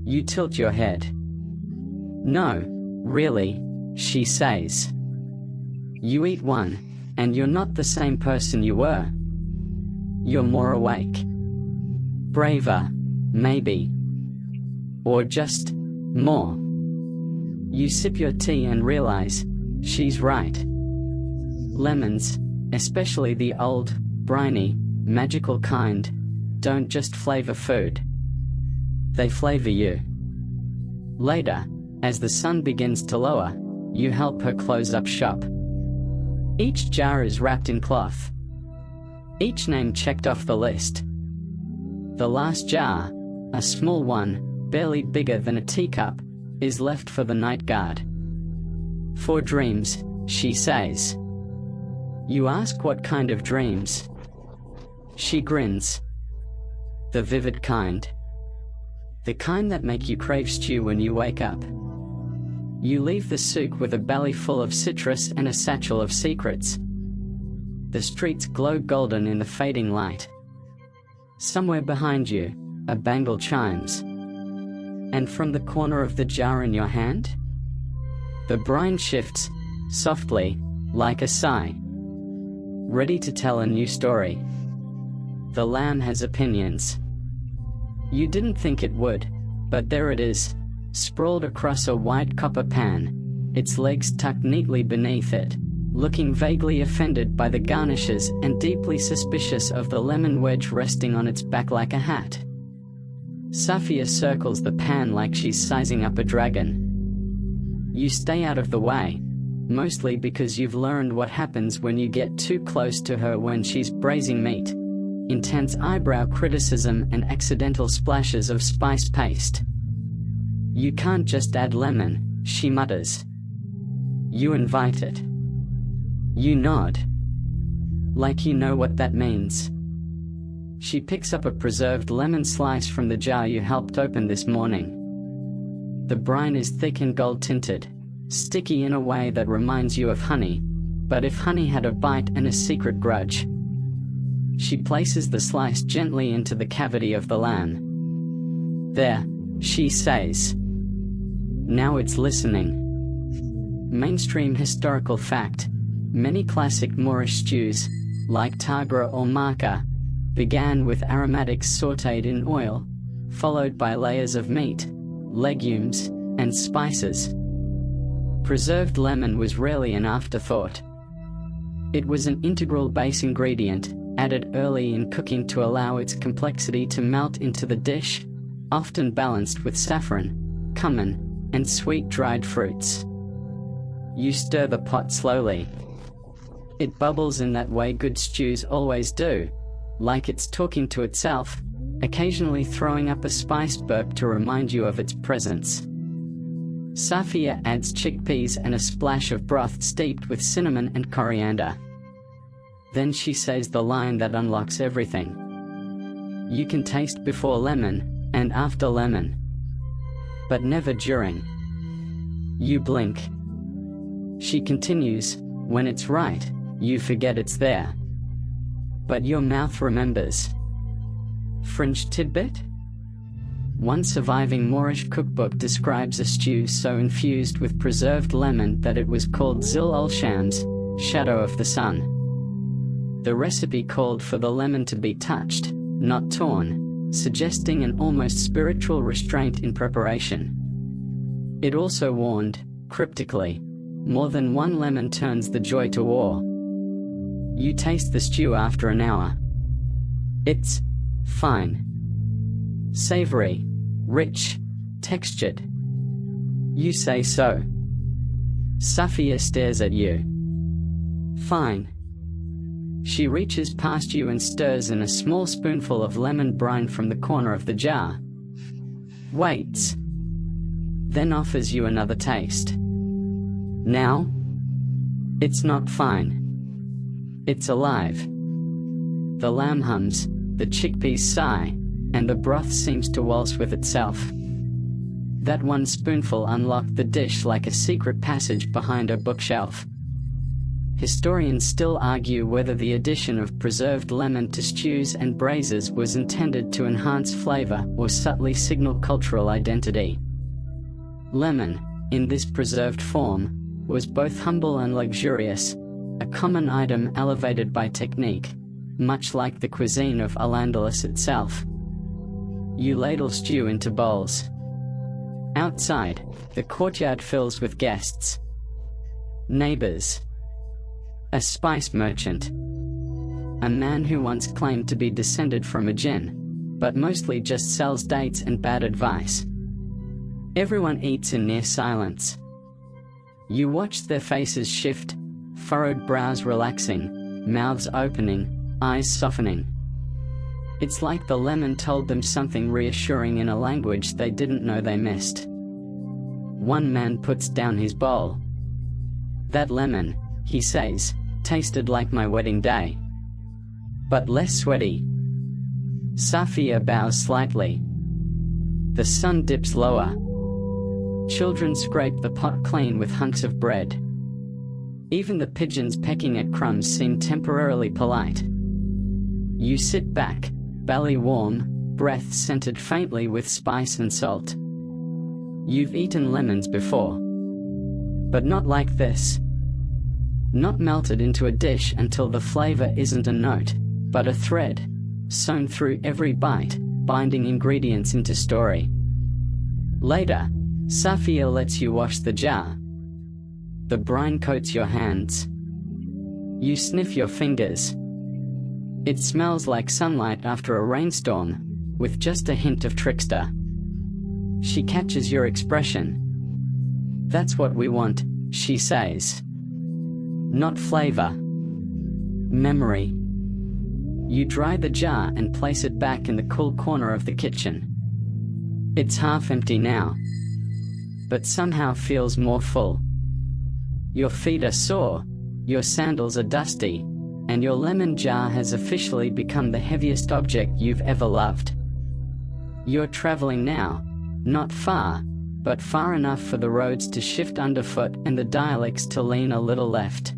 You tilt your head. No, really, she says. You eat one, and you're not the same person you were. You're more awake. Braver, maybe. Or just more. You sip your tea and realize she's right. Lemons, especially the old, briny, magical kind, don't just flavor food. They flavor you. Later, as the sun begins to lower, you help her close up shop. Each jar is wrapped in cloth. Each name checked off the list. The last jar, A small one, barely bigger than a teacup, is left for the night guard. For dreams, she says. You ask what kind of dreams? She grins. The vivid kind. The kind that make you crave stew when you wake up. You leave the souk with a belly full of citrus and a satchel of secrets. The streets glow golden in the fading light. Somewhere behind you, a bangle chimes. And from the corner of the jar in your hand, the brine shifts, softly, like a sigh. Ready to tell a new story. The lamb has opinions. You didn't think it would, but there it is, sprawled across a white copper pan, its legs tucked neatly beneath it, looking vaguely offended by the garnishes and deeply suspicious of the lemon wedge resting on its back like a hat. Safia circles the pan like she's sizing up a dragon. You stay out of the way, mostly because you've learned what happens when you get too close to her when she's braising meat. Intense eyebrow criticism and accidental splashes of spice paste. You can't just add lemon, she mutters. You invite it. You nod. Like you know what that means. She picks up a preserved lemon slice from the jar you helped open this morning. The brine is thick and gold-tinted, sticky in a way that reminds you of honey, but if honey had a bite and a secret grudge. She places the slice gently into the cavity of the lamb. There, she says. Now it's listening. Mainstream historical fact. Many classic Moorish stews, like tagra or marka, began with aromatics sautéed in oil, followed by layers of meat, legumes, and spices. Preserved lemon was rarely an afterthought. It was an integral base ingredient, added early in cooking to allow its complexity to melt into the dish, often balanced with saffron, cumin, and sweet dried fruits. You stir the pot slowly. It bubbles in that way good stews always do, like it's talking to itself, occasionally throwing up a spice burp to remind you of its presence. Safia adds chickpeas and a splash of broth steeped with cinnamon and coriander. Then she says the line that unlocks everything. You can taste before lemon, and after lemon. But never during. You blink. She continues, when it's right, you forget it's there. But your mouth remembers. Fringe tidbit? One surviving Moorish cookbook describes a stew so infused with preserved lemon that it was called Zil al-Shams, shadow of the sun. The recipe called for the lemon to be touched, not torn, suggesting an almost spiritual restraint in preparation. It also warned, cryptically, more than one lemon turns the joy to war. You taste the stew after an hour. It's fine. Savory, rich, textured. You say so. Safia stares at you. Fine. She reaches past you and stirs in a small spoonful of lemon brine from the corner of the jar. Waits. Then offers you another taste. Now? It's not fine. It's alive. The lamb hums, the chickpeas sigh, and the broth seems to waltz with itself. That one spoonful unlocked the dish like a secret passage behind a bookshelf. Historians still argue whether the addition of preserved lemon to stews and braises was intended to enhance flavor or subtly signal cultural identity. Lemon, in this preserved form, was both humble and luxurious, a common item elevated by technique, much like the cuisine of Al-Andalus itself. You ladle stew into bowls. Outside, the courtyard fills with guests. Neighbors. A spice merchant. A man who once claimed to be descended from a jinn, but mostly just sells dates and bad advice. Everyone eats in near silence. You watch their faces shift, furrowed brows relaxing, mouths opening, eyes softening. It's like the lemon told them something reassuring in a language they didn't know they missed. One man puts down his bowl. "That lemon," he says, "tasted like my wedding day. But less sweaty." Safia bows slightly. The sun dips lower. Children scrape the pot clean with hunks of bread. Even the pigeons pecking at crumbs seem temporarily polite. You sit back, belly warm, breath scented faintly with spice and salt. You've eaten lemons before. But not like this. Not melted into a dish until the flavor isn't a note, but a thread, sewn through every bite, binding ingredients into story. Later, Safia lets you wash the jar. The brine coats your hands. You sniff your fingers. It smells like sunlight after a rainstorm, with just a hint of trickster. She catches your expression. "That's what we want," she says. "Not flavor. Memory." You dry the jar and place it back in the cool corner of the kitchen. It's half empty now, but somehow feels more full. Your feet are sore, your sandals are dusty, and your lemon jar has officially become the heaviest object you've ever loved. You're traveling now, not far, but far enough for the roads to shift underfoot and the dialects to lean a little left.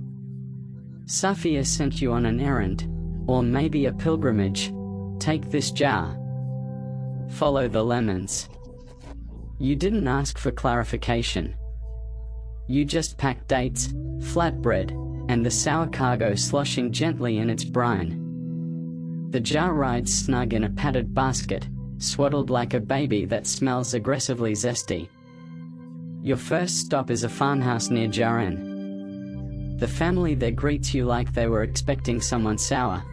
Safia sent you on an errand, or maybe a pilgrimage. Take this jar. Follow the lemons. You didn't ask for clarification. You just packed dates, flatbread, and the sour cargo sloshing gently in its brine. The jar rides snug in a padded basket, swaddled like a baby that smells aggressively zesty. Your first stop is a farmhouse near Jaran. The family there greets you like they were expecting someone sour.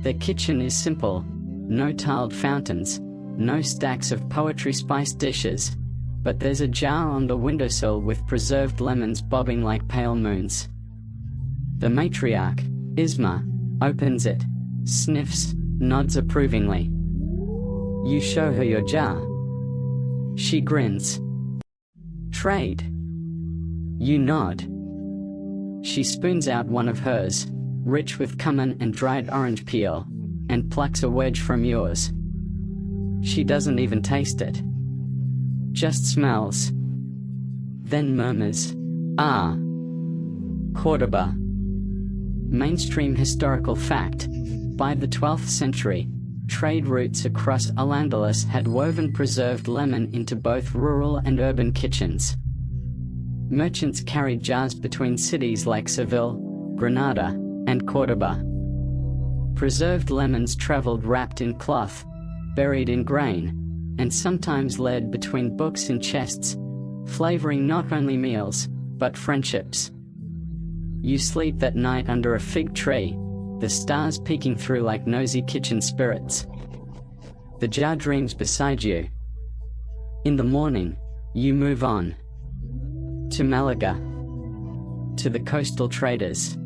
Their kitchen is simple, no tiled fountains, no stacks of poetry-spiced dishes, but there's a jar on the windowsill with preserved lemons bobbing like pale moons. The matriarch, Isma, opens it, sniffs, nods approvingly. You show her your jar. She grins. Trade. You nod. She spoons out one of hers, rich with cumin and dried orange peel, and plucks a wedge from yours. She doesn't even taste it. Just smells. Then murmurs, "Ah. Cordoba." Mainstream historical fact. By the 12th century, trade routes across Al-Andalus had woven preserved lemon into both rural and urban kitchens. Merchants carried jars between cities like Seville, Granada, and Cordoba. Preserved lemons traveled wrapped in cloth, buried in grain, and sometimes led between books in chests, flavoring not only meals, but friendships. You sleep that night under a fig tree, the stars peeking through like nosy kitchen spirits. The jar dreams beside you. In the morning, you move on. To Malaga. To the coastal traders.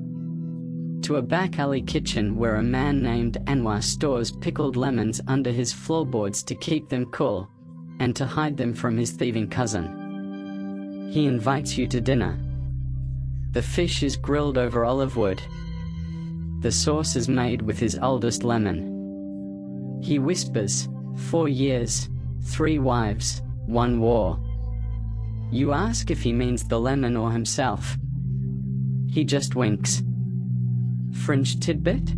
To a back alley kitchen where a man named Anwar stores pickled lemons under his floorboards to keep them cool, and to hide them from his thieving cousin. He invites you to dinner. The fish is grilled over olive wood. The sauce is made with his oldest lemon. He whispers, 4 years, 3 wives, 1 war. You ask if he means the lemon or himself. He just winks. Fringe tidbit?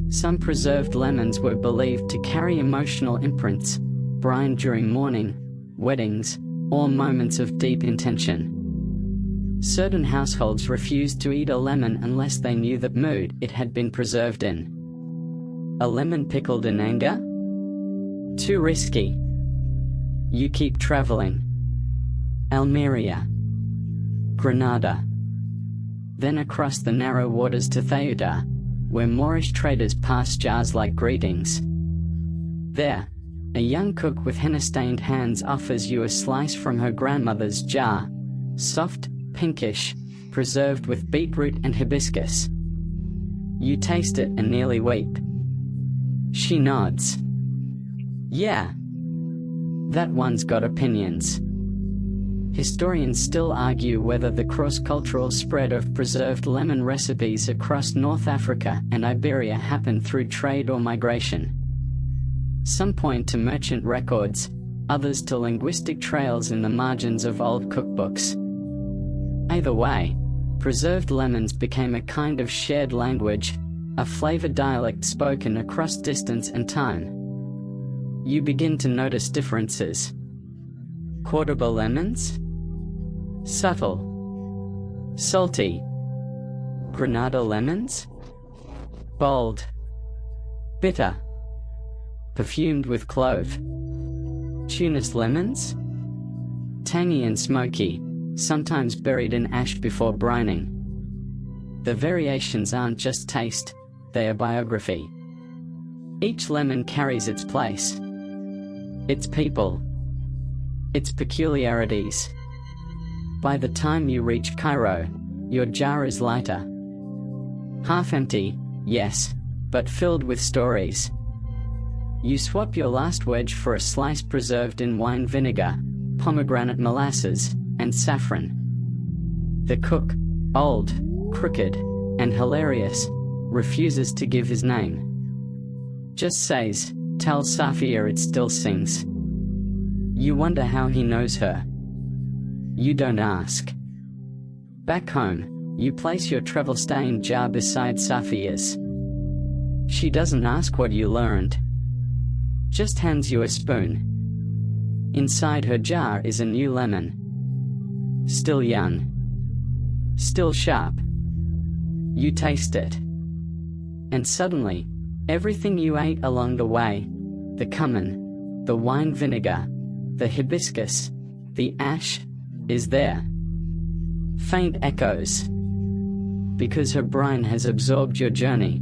Some preserved lemons were believed to carry emotional imprints, brine during mourning, weddings, or moments of deep intention. Certain households refused to eat a lemon unless they knew the mood it had been preserved in. A lemon pickled in anger? Too risky. You keep traveling. Almeria. Granada. Then across the narrow waters to Ceuta, where Moorish traders pass jars like greetings. There, a young cook with henna-stained hands offers you a slice from her grandmother's jar, soft, pinkish, preserved with beetroot and hibiscus. You taste it and nearly weep. She nods. Yeah. That one's got opinions. Historians still argue whether the cross-cultural spread of preserved lemon recipes across North Africa and Iberia happened through trade or migration. Some point to merchant records, others to linguistic trails in the margins of old cookbooks. Either way, preserved lemons became a kind of shared language, a flavor dialect spoken across distance and time. You begin to notice differences. Cordoba lemons? Subtle. Salty. Granada lemons? Bold. Bitter. Perfumed with clove. Tunis lemons? Tangy and smoky, sometimes buried in ash before brining. The variations aren't just taste, they are biography. Each lemon carries its place, its people, its peculiarities. By the time you reach Cairo, your jar is lighter. Half empty, yes, but filled with stories. You swap your last wedge for a slice preserved in wine vinegar, pomegranate molasses, and saffron. The cook, old, crooked, and hilarious, refuses to give his name. Just says, "Tell Safia it still sings." You wonder how he knows her. You don't ask. Back home, you place your travel-stained jar beside Safia's. She doesn't ask what you learned. Just hands you a spoon. Inside her jar is a new lemon. Still young. Still sharp. You taste it. And suddenly, everything you ate along the way, the cumin, the wine vinegar, the hibiscus, the ash, is there. Faint echoes. Because her brine has absorbed your journey.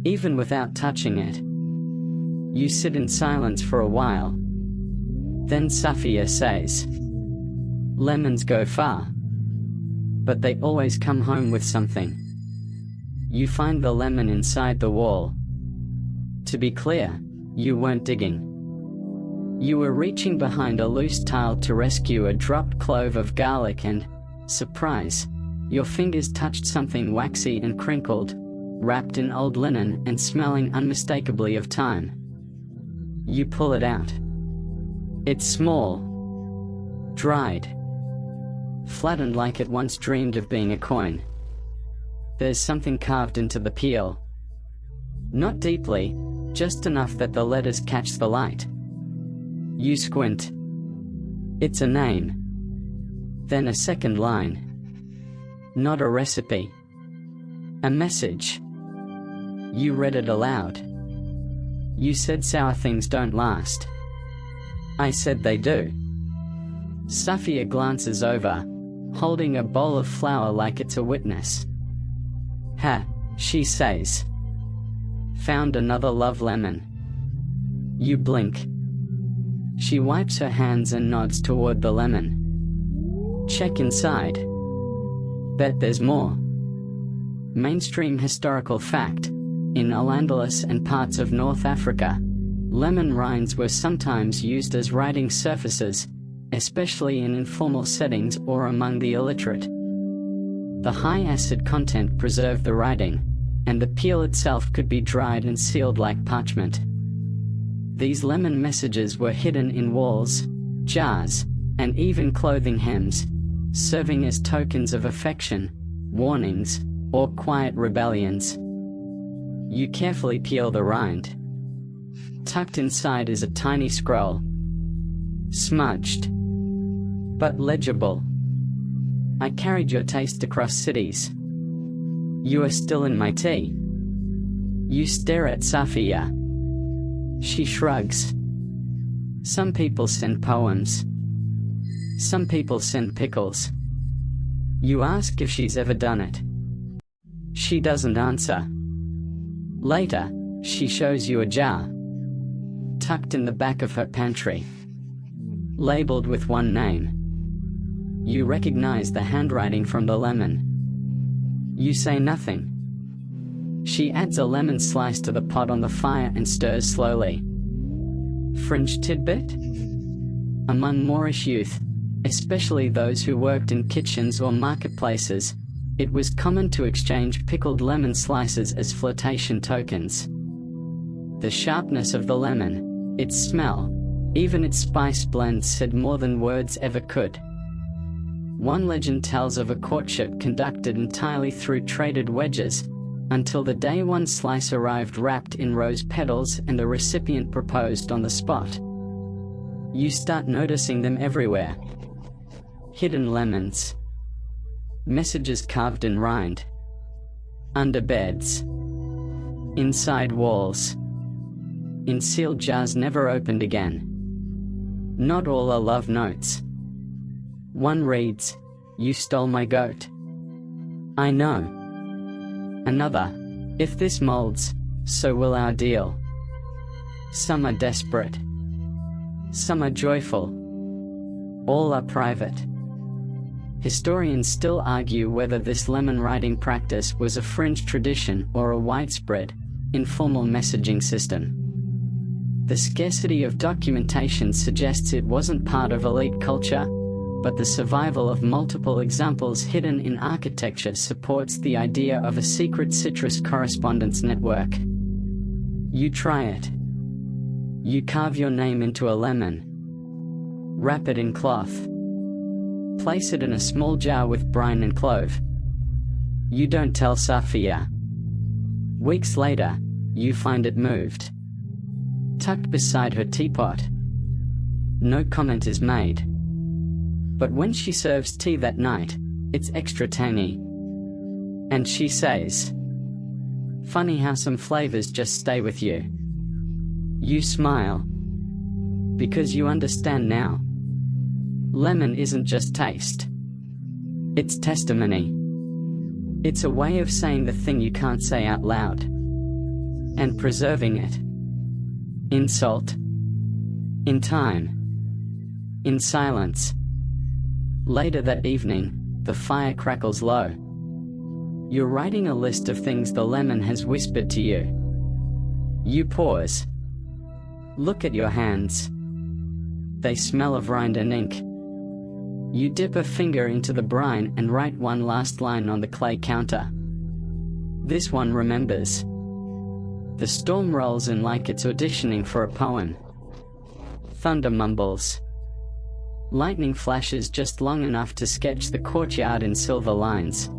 Even without touching it. You sit in silence for a while. Then Safia says, "Lemons go far. But they always come home with something." You find the lemon inside the wall. To be clear, you weren't digging. You were reaching behind a loose tile to rescue a dropped clove of garlic and, surprise, your fingers touched something waxy and crinkled, wrapped in old linen and smelling unmistakably of time. You pull it out. It's small. Dried. Flattened like it once dreamed of being a coin. There's something carved into the peel. Not deeply, just enough that the letters catch the light. You squint. It's a name. Then a second line. Not a recipe. A message. You read it aloud. You said sour things don't last. I said they do. Safia glances over, holding a bowl of flour like it's a witness. "Ha," she says. "Found another love lemon." You blink. She wipes her hands and nods toward the lemon. "Check inside. Bet there's more." Mainstream historical fact: in Al-Andalus and parts of North Africa, lemon rinds were sometimes used as writing surfaces, especially in informal settings or among the illiterate. The high acid content preserved the writing, and the peel itself could be dried and sealed like parchment. These lemon messages were hidden in walls, jars, and even clothing hems, serving as tokens of affection, warnings, or quiet rebellions. You carefully peel the rind. Tucked inside is a tiny scroll. Smudged, but legible. "I carried your taste across cities. You are still in my tea." You stare at Safia. She shrugs. Some people send poems. Some people send pickles. You ask if she's ever done it. She doesn't answer. Later, she shows you a jar. Tucked in the back of her pantry. Labeled with one name. You recognize the handwriting from the lemon. You say nothing. She adds a lemon slice to the pot on the fire and stirs slowly. Fringe tidbit? Among Moorish youth, especially those who worked in kitchens or marketplaces, it was common to exchange pickled lemon slices as flirtation tokens. The sharpness of the lemon, its smell, even its spice blends said more than words ever could. One legend tells of a courtship conducted entirely through traded wedges, until the day one slice arrived wrapped in rose petals and the recipient proposed on the spot. You start noticing them everywhere. Hidden lemons. Messages carved in rind. Under beds. Inside walls. In sealed jars never opened again. Not all are love notes. One reads, "You stole my goat." I know. Another, "If this molds, so will our deal." Some are desperate. Some are joyful. All are private. Historians still argue whether this lemon writing practice was a fringe tradition or a widespread, informal messaging system. The scarcity of documentation suggests it wasn't part of elite culture, but the survival of multiple examples hidden in architecture supports the idea of a secret citrus correspondence network. You try it. You carve your name into a lemon. Wrap it in cloth. Place it in a small jar with brine and clove. You don't tell Safia. Weeks later, you find it moved, tucked beside her teapot. No comment is made. But when she serves tea that night, it's extra tangy. And she says, "Funny how some flavors just stay with you." You smile. Because you understand now. Lemon isn't just taste. It's testimony. It's a way of saying the thing you can't say out loud. And preserving it. In salt. In time. In silence. Later that evening, the fire crackles low. You're writing a list of things the lemon has whispered to you. You pause. Look at your hands. They smell of rind and ink. You dip a finger into the brine and write one last line on the clay counter. This one remembers. The storm rolls in like it's auditioning for a poem. Thunder mumbles. Lightning flashes just long enough to sketch the courtyard in silver lines.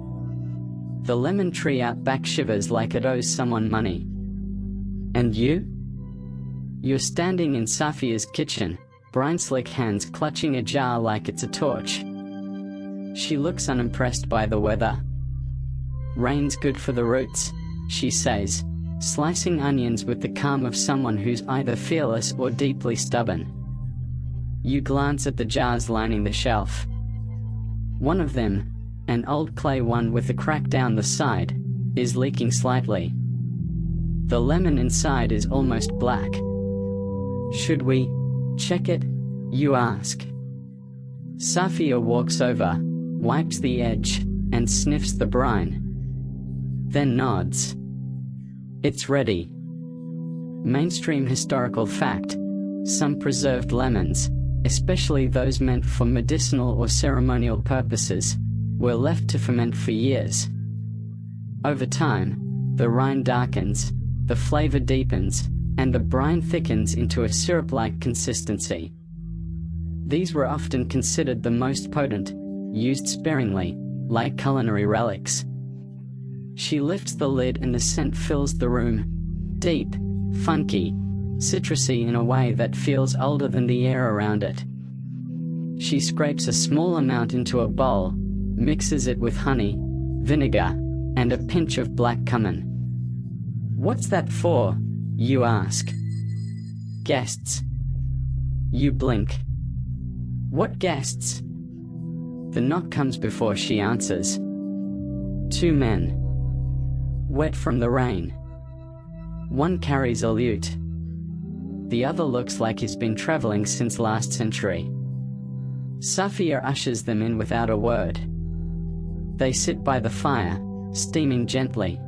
The lemon tree out back shivers like it owes someone money. And you? You're standing in Safia's kitchen, brine-slick hands clutching a jar like it's a torch. She looks unimpressed by the weather. "Rain's good for the roots," she says, slicing onions with the calm of someone who's either fearless or deeply stubborn. You glance at the jars lining the shelf. One of them, an old clay one with a crack down the side, is leaking slightly. The lemon inside is almost black. Should we check it? You ask. Safia walks over, wipes the edge, and sniffs the brine. Then nods. It's ready. Mainstream historical fact: some preserved lemons, especially those meant for medicinal or ceremonial purposes, were left to ferment for years. Over time, the rind darkens, the flavor deepens, and the brine thickens into a syrup-like consistency. These were often considered the most potent, used sparingly, like culinary relics. She lifts the lid and the scent fills the room, deep, funky, citrusy in a way that feels older than the air around it. She scrapes a small amount into a bowl, mixes it with honey, vinegar, and a pinch of black cumin. "What's that for?" you ask. "Guests." You blink. "What guests?" The knock comes before she answers. Two men. Wet from the rain. One carries a lute. The other looks like he's been traveling since last century. Safia ushers them in without a word. They sit by the fire, steaming gently.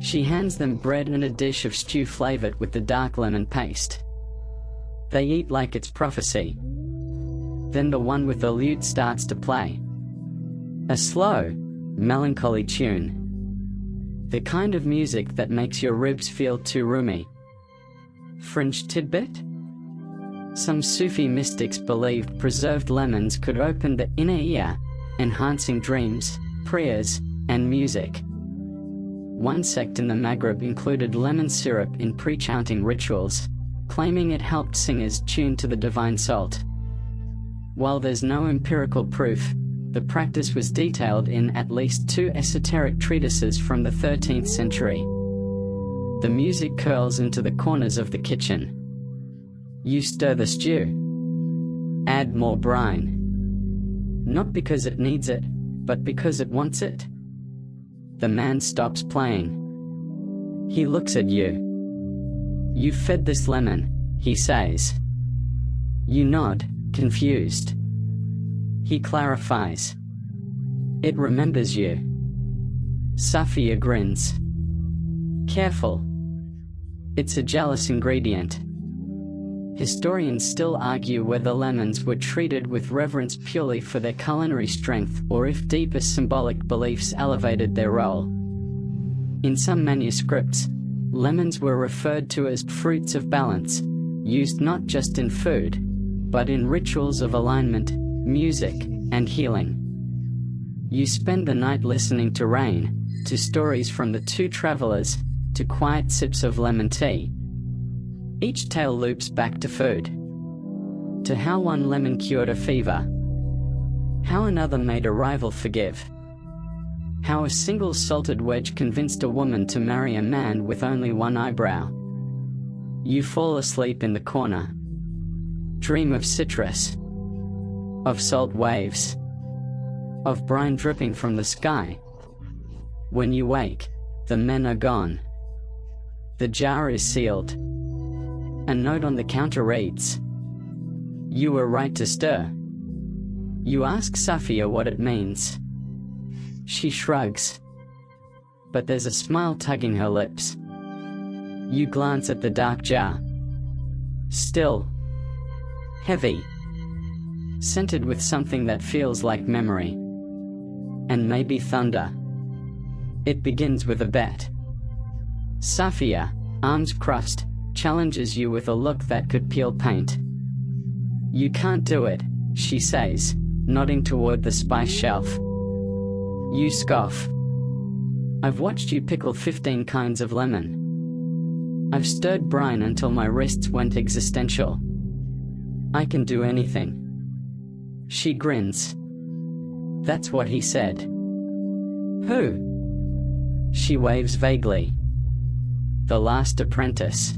She hands them bread and a dish of stew flavored with the dark lemon paste. They eat like it's prophecy. Then the one with the lute starts to play. A slow, melancholy tune. The kind of music that makes your ribs feel too roomy. Fringe tidbit? Some Sufi mystics believed preserved lemons could open the inner ear, enhancing dreams, prayers, and music. One sect in the Maghreb included lemon syrup in pre-chanting rituals, claiming it helped singers tune to the divine salt. While there's no empirical proof, the practice was detailed in at least 2 esoteric treatises from the 13th century. The music curls into the corners of the kitchen. You stir the stew. Add more brine. Not because it needs it, but because it wants it. The man stops playing. He looks at you. "You've fed this lemon," he says. You nod, confused. He clarifies. "It remembers you." Safia grins. "Careful. It's a jealous ingredient." Historians still argue whether lemons were treated with reverence purely for their culinary strength or if deeper symbolic beliefs elevated their role. In some manuscripts, lemons were referred to as fruits of balance, used not just in food, but in rituals of alignment, music, and healing. You spend the night listening to rain, to stories from the 2 travelers, to quiet sips of lemon tea. Each tale loops back to food. To how one lemon cured a fever. How another made a rival forgive. How a single salted wedge convinced a woman to marry a man with only one eyebrow. You fall asleep in the corner. Dream of citrus. Of salt waves. Of brine dripping from the sky. When you wake, the men are gone. The jar is sealed. A note on the counter reads, "You were right to stir." You ask Safia what it means. She shrugs. But there's a smile tugging her lips. You glance at the dark jar. Still. Heavy. Scented with something that feels like memory. And maybe thunder. It begins with a bet. Safia, arms crossed, challenges you with a look that could peel paint. "You can't do it," she says, nodding toward the spice shelf. You scoff. "I've watched you pickle 15 kinds of lemon. I've stirred brine until my wrists went existential. I can do anything." She grins. "That's what he said." "Who?" She waves vaguely. "The last apprentice."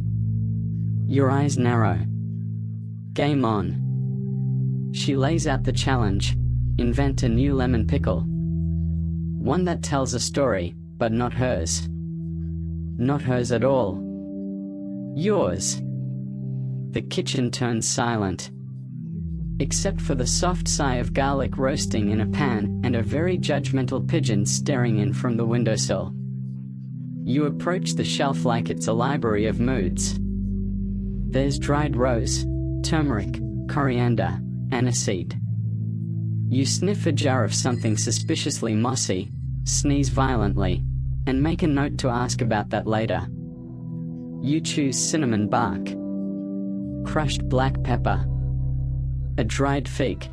Your eyes narrow. "Game on." She lays out the challenge. Invent a new lemon pickle. One that tells a story, but not hers. Not hers at all. Yours. The kitchen turns silent. Except for the soft sigh of garlic roasting in a pan and a very judgmental pigeon staring in from the windowsill. You approach the shelf like it's a library of moods. There's dried rose, turmeric, coriander, aniseed. You sniff a jar of something suspiciously mossy, sneeze violently, and make a note to ask about that later. You choose cinnamon bark, crushed black pepper, a dried fig.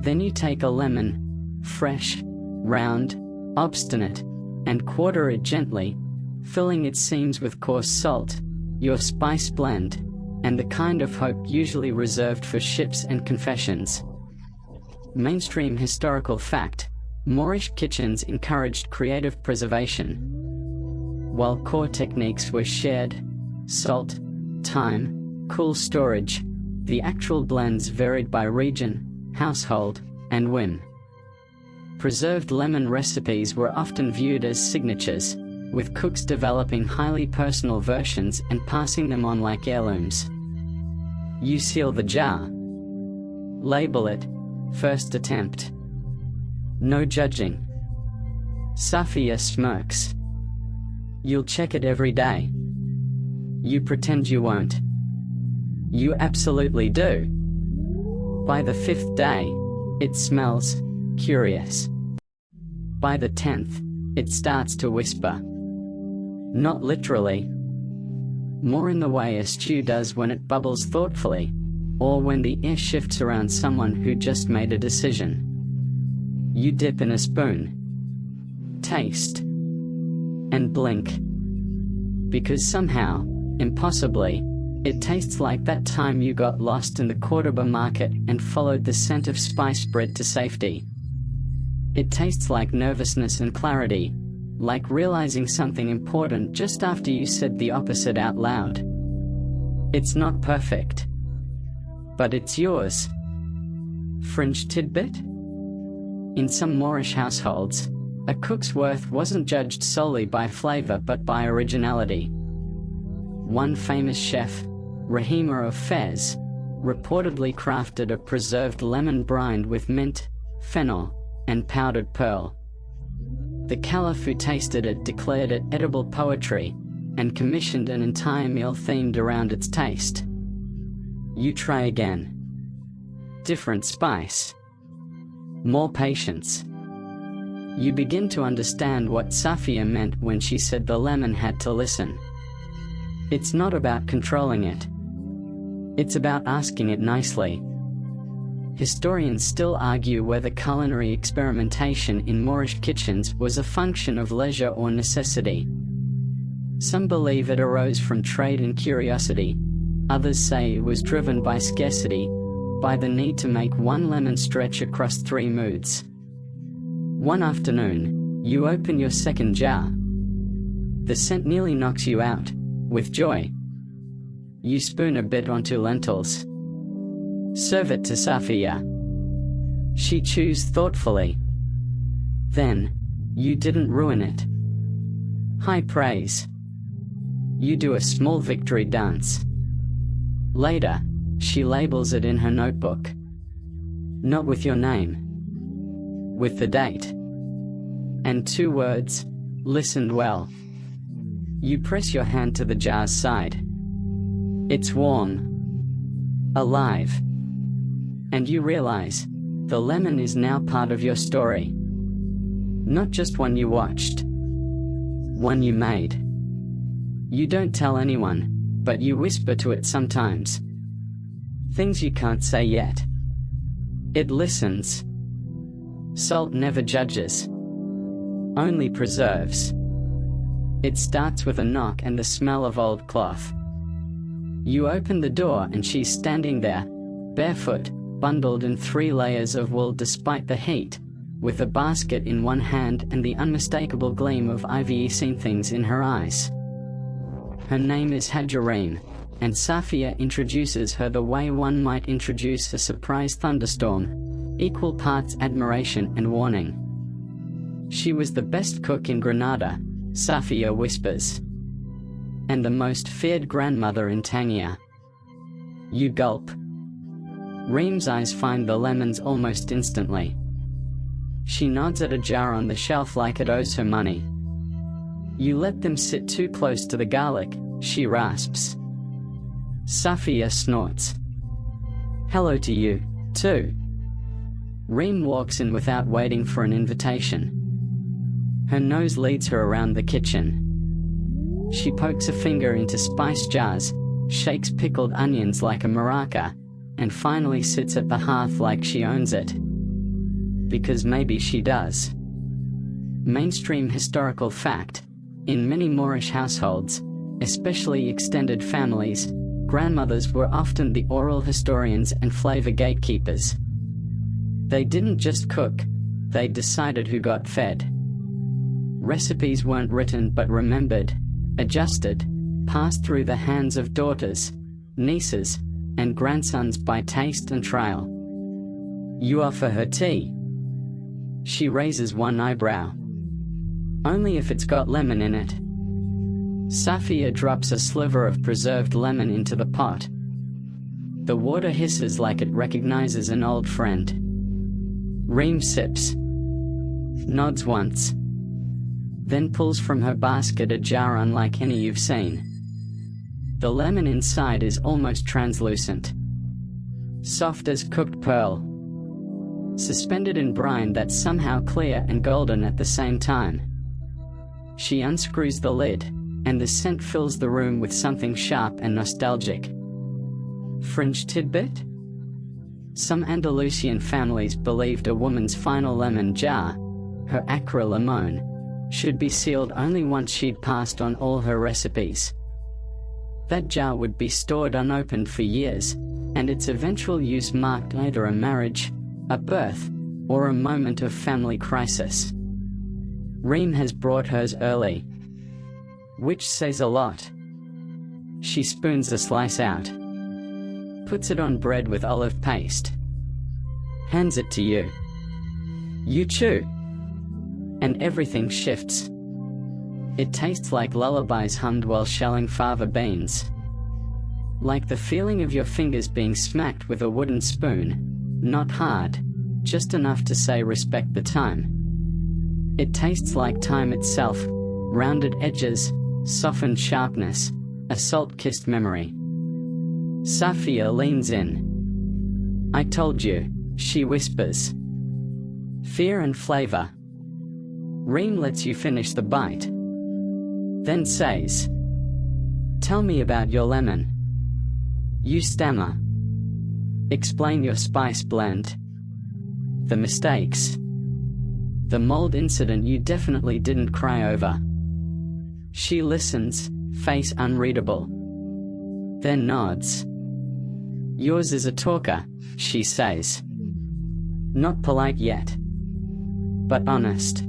Then you take a lemon, fresh, round, obstinate, and quarter it gently, filling its seams with coarse salt, your spice blend, and the kind of hope usually reserved for ships and confessions. Mainstream historical fact: Moorish kitchens encouraged creative preservation. While core techniques were shared, salt, thyme, cool storage, the actual blends varied by region, household, and whim. Preserved lemon recipes were often viewed as signatures, with cooks developing highly personal versions and passing them on like heirlooms. You seal the jar. Label it, first attempt. No judging. Safia smirks. You'll check it every day. You pretend you won't. You absolutely do. By the 5th day, it smells curious. By the 10th, it starts to whisper. Not literally. More in the way a stew does when it bubbles thoughtfully, or when the air shifts around someone who just made a decision. You dip in a spoon, taste, and blink. Because somehow, impossibly, it tastes like that time you got lost in the Cordoba market and followed the scent of spice bread to safety. It tastes like nervousness and clarity, like realizing something important just after you said the opposite out loud. It's not perfect, but it's yours. Fringe tidbit? In some Moorish households, a cook's worth wasn't judged solely by flavor but by originality. One famous chef, Rahima of Fez, reportedly crafted a preserved lemon brine with mint, fennel, and powdered pearl. The caliph who tasted it declared it edible poetry, and commissioned an entire meal themed around its taste. You try again. Different spice. More patience. You begin to understand what Safia meant when she said the lemon had to listen. It's not about controlling it. It's about asking it nicely. Historians still argue whether culinary experimentation in Moorish kitchens was a function of leisure or necessity. Some believe it arose from trade and curiosity. Others say it was driven by scarcity, by the need to make one lemon stretch across 3 moods. One afternoon, you open your second jar. The scent nearly knocks you out, with joy. You spoon a bit onto lentils. Serve it to Safia. She chews thoughtfully. Then, you didn't ruin it. High praise. You do a small victory dance. Later, she labels it in her notebook. Not with your name. With the date. And 2 words, listened well. You press your hand to the jar's side. It's warm. Alive. And you realize, the lemon is now part of your story. Not just one you watched. One you made. You don't tell anyone, but you whisper to it sometimes. Things you can't say yet. It listens. Salt never judges. Only preserves. It starts with a knock and the smell of old cloth. You open the door and she's standing there, barefoot, bundled in 3 layers of wool despite the heat, with a basket in one hand and the unmistakable gleam of I've-seen things in her eyes. Her name is Hajareen, and Safia introduces her the way one might introduce a surprise thunderstorm, equal parts admiration and warning. She was the best cook in Granada, Safia whispers. And the most feared grandmother in Tangier. You gulp. Reem's eyes find the lemons almost instantly. She nods at a jar on the shelf like it owes her money. You let them sit too close to the garlic, she rasps. Safia snorts. Hello to you, too. Reem walks in without waiting for an invitation. Her nose leads her around the kitchen. She pokes a finger into spice jars, shakes pickled onions like a maraca, and finally sits at the hearth like she owns it. Because maybe she does. Mainstream historical fact: in many Moorish households, especially extended families, grandmothers were often the oral historians and flavor gatekeepers. They didn't just cook, they decided who got fed. Recipes weren't written but remembered, adjusted, passed through the hands of daughters, nieces, and grandsons by taste and trial. You offer her tea. She raises one eyebrow. Only if it's got lemon in it. Safia drops a sliver of preserved lemon into the pot. The water hisses like it recognizes an old friend. Reem sips. Nods once. then pulls from her basket a jar unlike any you've seen. The lemon inside is almost translucent, soft as cooked pearl, suspended in brine that's somehow clear and golden at the same time. She unscrews the lid, and the scent fills the room with something sharp and nostalgic. Fringe tidbit? Some Andalusian families believed a woman's final lemon jar, her acre limon, should be sealed only once she'd passed on all her recipes. That jar would be stored unopened for years, and its eventual use marked either a marriage, a birth, or a moment of family crisis. Reem has brought hers early, which says a lot. She spoons a slice out, puts it on bread with olive paste, hands it to you. You chew, and everything shifts. It tastes like lullabies hummed while shelling fava beans. Like the feeling of your fingers being smacked with a wooden spoon, not hard, just enough to say respect the time. It tastes like time itself, rounded edges, softened sharpness, a salt-kissed memory. Safia leans in. I told you, she whispers. Fear and flavor. Reem lets you finish the bite, then says, tell me about your lemon. You stammer. Explain your spice blend. The mistakes. The mold incident you definitely didn't cry over. She listens, face unreadable, then nods. Yours is a talker, she says. Not polite yet, but honest.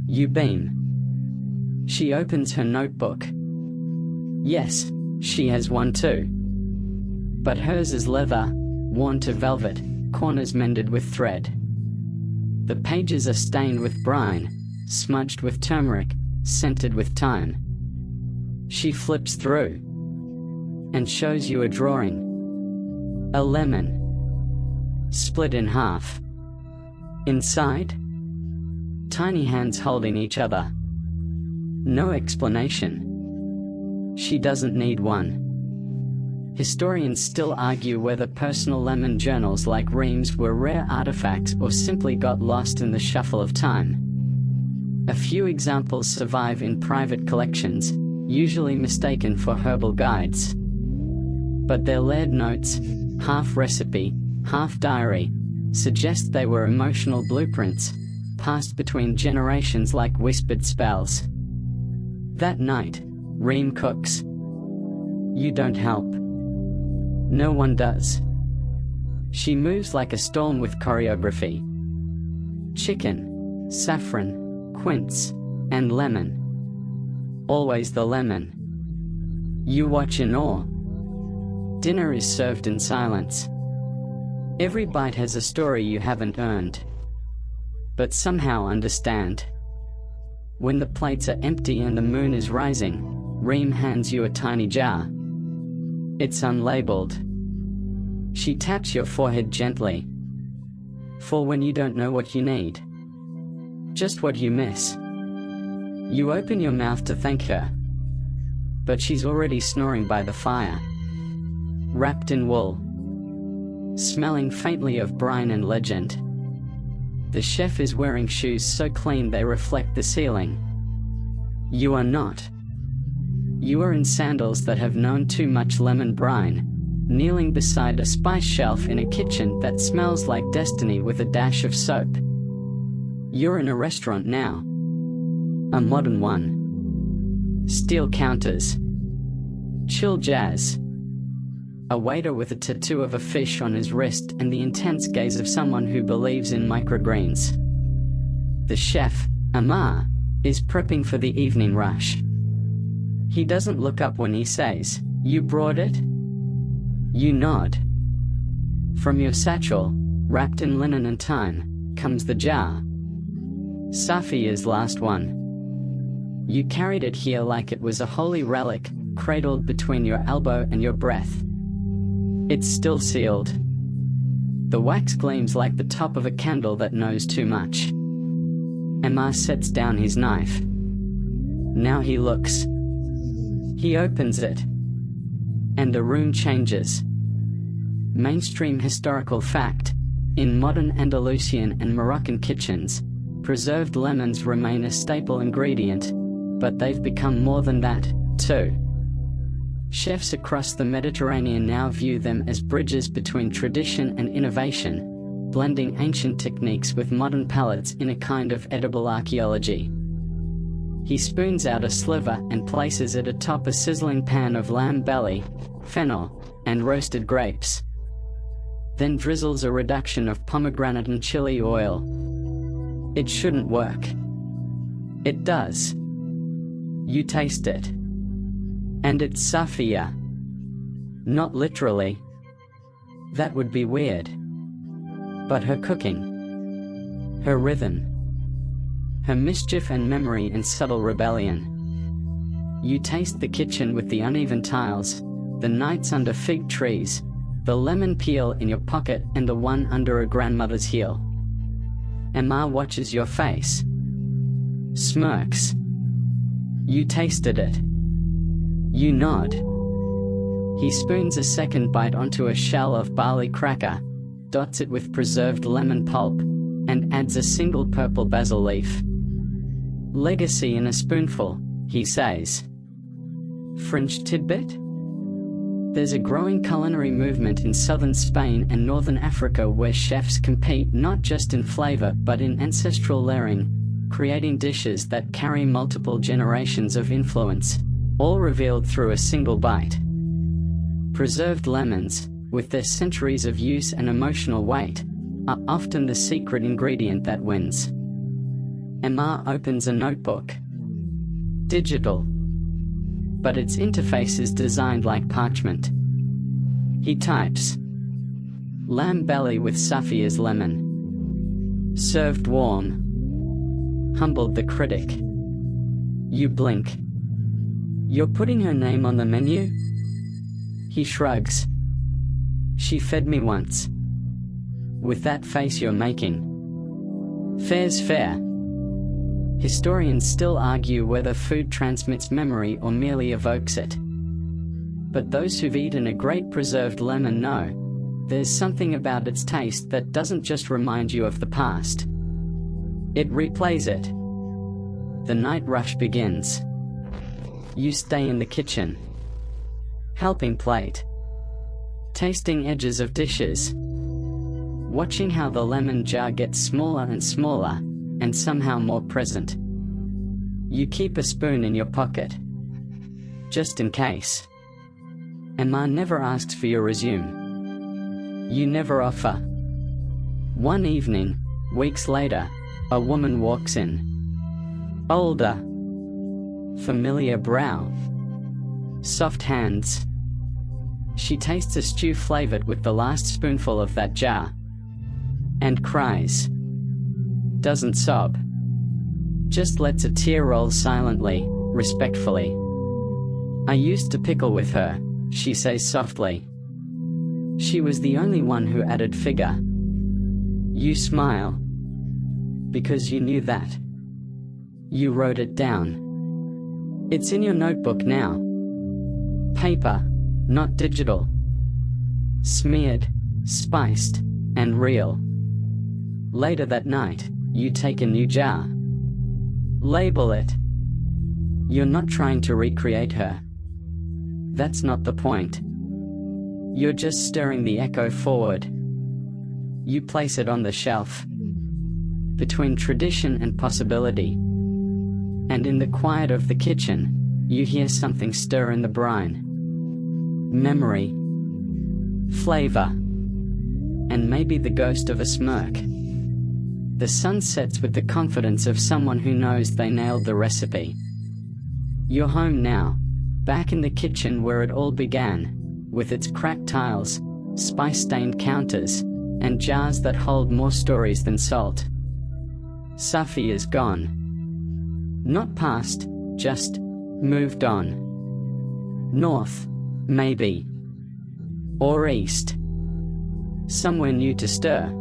You beam. She opens her notebook. Yes, she has one too. But hers is leather, worn to velvet, corners mended with thread. The pages are stained with brine, smudged with turmeric, scented with thyme. She flips through and shows you a drawing. A lemon, split in half. Inside, tiny hands holding each other. No explanation. She doesn't need one. Historians still argue whether personal lemon journals like Reem's were rare artifacts or simply got lost in the shuffle of time. A few examples survive in private collections, usually mistaken for herbal guides. But their layered notes, half recipe, half diary, suggest they were emotional blueprints, passed between generations like whispered spells. That night, Reem cooks. You don't help. No one does. She moves like a storm with choreography. Chicken, saffron, quince, and lemon. Always the lemon. You watch in awe. Dinner is served in silence. Every bite has a story you haven't earned, but somehow understand. When the plates are empty and the moon is rising, Reem hands you a tiny jar. It's unlabeled. She taps your forehead gently. For when you don't know what you need, just what you miss. You open your mouth to thank her, but she's already snoring by the fire, wrapped in wool, smelling faintly of brine and legend. The chef is wearing shoes so clean they reflect the ceiling. You are not. You are in sandals that have known too much lemon brine, kneeling beside a spice shelf in a kitchen that smells like destiny with a dash of soap. You're in a restaurant now. A modern one. Steel counters. Chill jazz. A waiter with a tattoo of a fish on his wrist and the intense gaze of someone who believes in microgreens. The chef, Amar, is prepping for the evening rush. He doesn't look up when he says, "You brought it?" You nod. From your satchel, wrapped in linen and thyme, comes the jar. Safia's last one. You carried it here like it was a holy relic, cradled between your elbow and your breath. It's still sealed. The wax gleams like the top of a candle that knows too much. Emma sets down his knife. Now he looks. He opens it. And the room changes. Mainstream historical fact: in modern Andalusian and Moroccan kitchens, preserved lemons remain a staple ingredient, but they've become more than that, too. Chefs across the Mediterranean now view them as bridges between tradition and innovation, blending ancient techniques with modern palates in a kind of edible archaeology. He spoons out a sliver and places it atop a sizzling pan of lamb belly, fennel, and roasted grapes. Then drizzles a reduction of pomegranate and chili oil. It shouldn't work. It does. You taste it. And it's Safia. Not literally. That would be weird. But her cooking. Her rhythm. Her mischief and memory and subtle rebellion. You taste the kitchen with the uneven tiles, the nights under fig trees, the lemon peel in your pocket and the one under a grandmother's heel. Emma watches your face. Smirks. You tasted it. You nod. He spoons a second bite onto a shell of barley cracker, dots it with preserved lemon pulp, and adds a single purple basil leaf. Legacy in a spoonful, he says. Fringe tidbit? There's a growing culinary movement in southern Spain and northern Africa where chefs compete not just in flavor but in ancestral layering, creating dishes that carry multiple generations of influence, all revealed through a single bite. Preserved lemons, with their centuries of use and emotional weight, are often the secret ingredient that wins. Emma opens a notebook. Digital. But its interface is designed like parchment. He types. Lamb belly with Safia's lemon. Served warm. Humbled the critic. You blink. You're putting her name on the menu? He shrugs. She fed me once. With that face you're making. Fair's fair. Historians still argue whether food transmits memory or merely evokes it. But those who've eaten a great preserved lemon know, there's something about its taste that doesn't just remind you of the past. It replays it. The night rush begins. You stay in the kitchen. Helping plate. Tasting edges of dishes. Watching how the lemon jar gets smaller and smaller, and somehow more present. You keep a spoon in your pocket. Just in case. Emma never asks for your resume. You never offer. One evening, weeks later, a woman walks in. Older. Familiar brow. Soft hands. She tastes a stew flavored with the last spoonful of that jar. And cries. Doesn't sob. Just lets a tear roll silently, respectfully. I used to pickle with her, she says softly. She was the only one who added figure. You smile. Because you knew that. You wrote it down. It's in your notebook now. Paper, not digital. Smeared, spiced, and real. Later that night, you take a new jar. Label it. You're not trying to recreate her. That's not the point. You're just stirring the echo forward. You place it on the shelf. Between tradition and possibility. And in the quiet of the kitchen, you hear something stir in the brine. Memory. Flavor. And maybe the ghost of a smirk. The sun sets with the confidence of someone who knows they nailed the recipe. You're home now, back in the kitchen where it all began, with its cracked tiles, spice-stained counters, and jars that hold more stories than salt. Safi is gone. Not past, just moved on. North, maybe. Or east. Somewhere new to stir.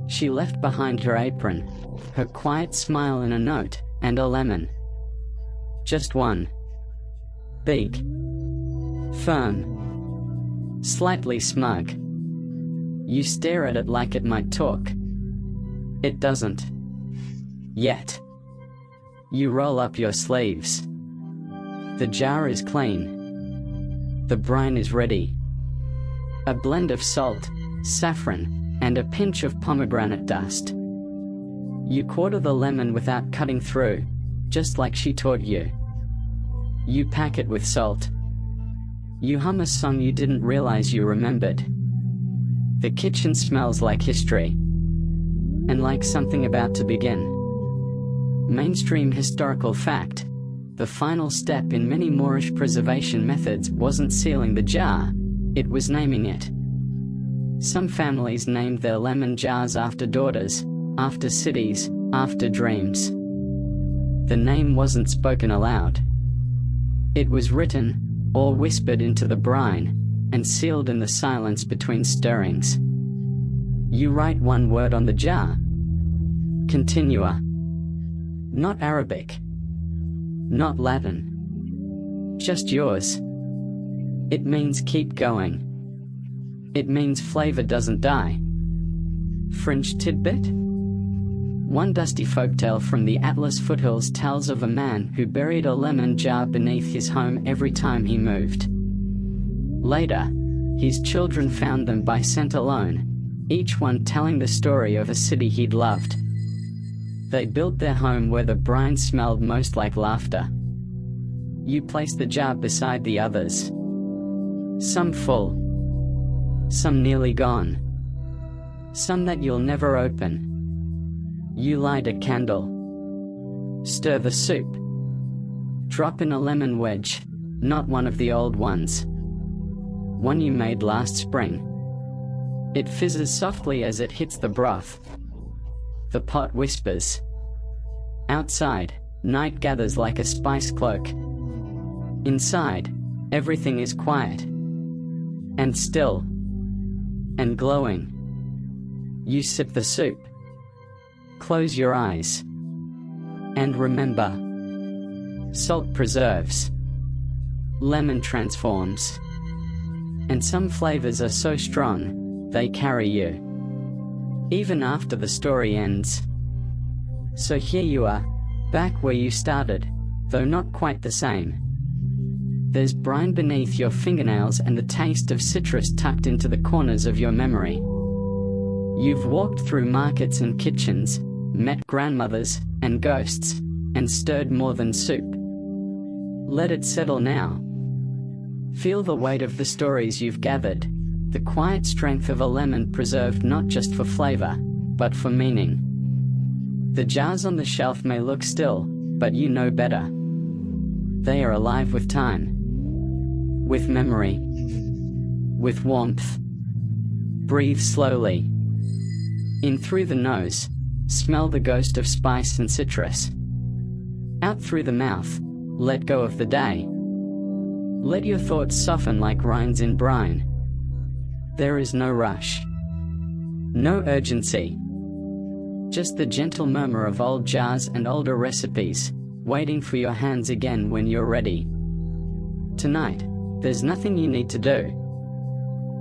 She left behind her apron, her quiet smile and a note, and a lemon. Just one. Big. Firm. Slightly smug. You stare at it like it might talk. It doesn't. Yet. You roll up your sleeves. The jar is clean. The brine is ready. A blend of salt, saffron, and a pinch of pomegranate dust. You quarter the lemon without cutting through, just like she taught you. You pack it with salt. You hum a song you didn't realize you remembered. The kitchen smells like history. And like something about to begin. Mainstream historical fact. The final step in many Moorish preservation methods wasn't sealing the jar, it was naming it. Some families named their lemon jars after daughters, after cities, after dreams. The name wasn't spoken aloud. It was written, or whispered into the brine, and sealed in the silence between stirrings. You write one word on the jar. Continua. Not Arabic. Not Latin. Just yours. It means keep going. It means flavor doesn't die. Fringe tidbit? One dusty folktale from the Atlas foothills tells of a man who buried a lemon jar beneath his home every time he moved. Later, his children found them by scent alone, each one telling the story of a city he'd loved. They built their home where the brine smelled most like laughter. You place the jar beside the others. Some full. Some nearly gone. Some that you'll never open. You light a candle. Stir the soup. Drop in a lemon wedge, not one of the old ones. One you made last spring. It fizzes softly as it hits the broth. The pot whispers. Outside, night gathers like a spice cloak. Inside, everything is quiet. And still. And glowing. You sip the soup. Close your eyes. And remember. Salt preserves. Lemon transforms. And some flavors are so strong, they carry you. Even after the story ends. So here you are, back where you started, though not quite the same. There's brine beneath your fingernails and the taste of citrus tucked into the corners of your memory. You've walked through markets and kitchens, met grandmothers and ghosts, and stirred more than soup. Let it settle now. Feel the weight of the stories you've gathered. The quiet strength of a lemon preserved not just for flavor, but for meaning. The jars on the shelf may look still, but you know better. They are alive with time. With memory. With warmth. Breathe slowly. In through the nose. Smell the ghost of spice and citrus. Out through the mouth. Let go of the day. Let your thoughts soften like rinds in brine. There is no rush. No urgency. Just the gentle murmur of old jars and older recipes, waiting for your hands again when you're ready. Tonight, there's nothing you need to do.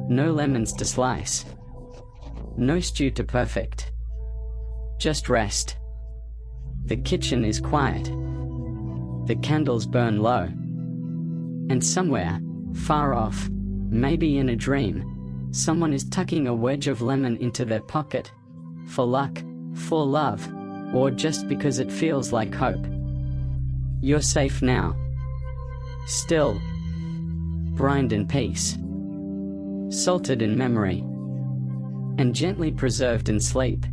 No lemons to slice. No stew to perfect. Just rest. The kitchen is quiet. The candles burn low. And somewhere, far off, maybe in a dream, someone is tucking a wedge of lemon into their pocket. For luck, for love, or just because it feels like hope. You're safe now. Still. Brined in peace. Salted in memory. And gently preserved in sleep.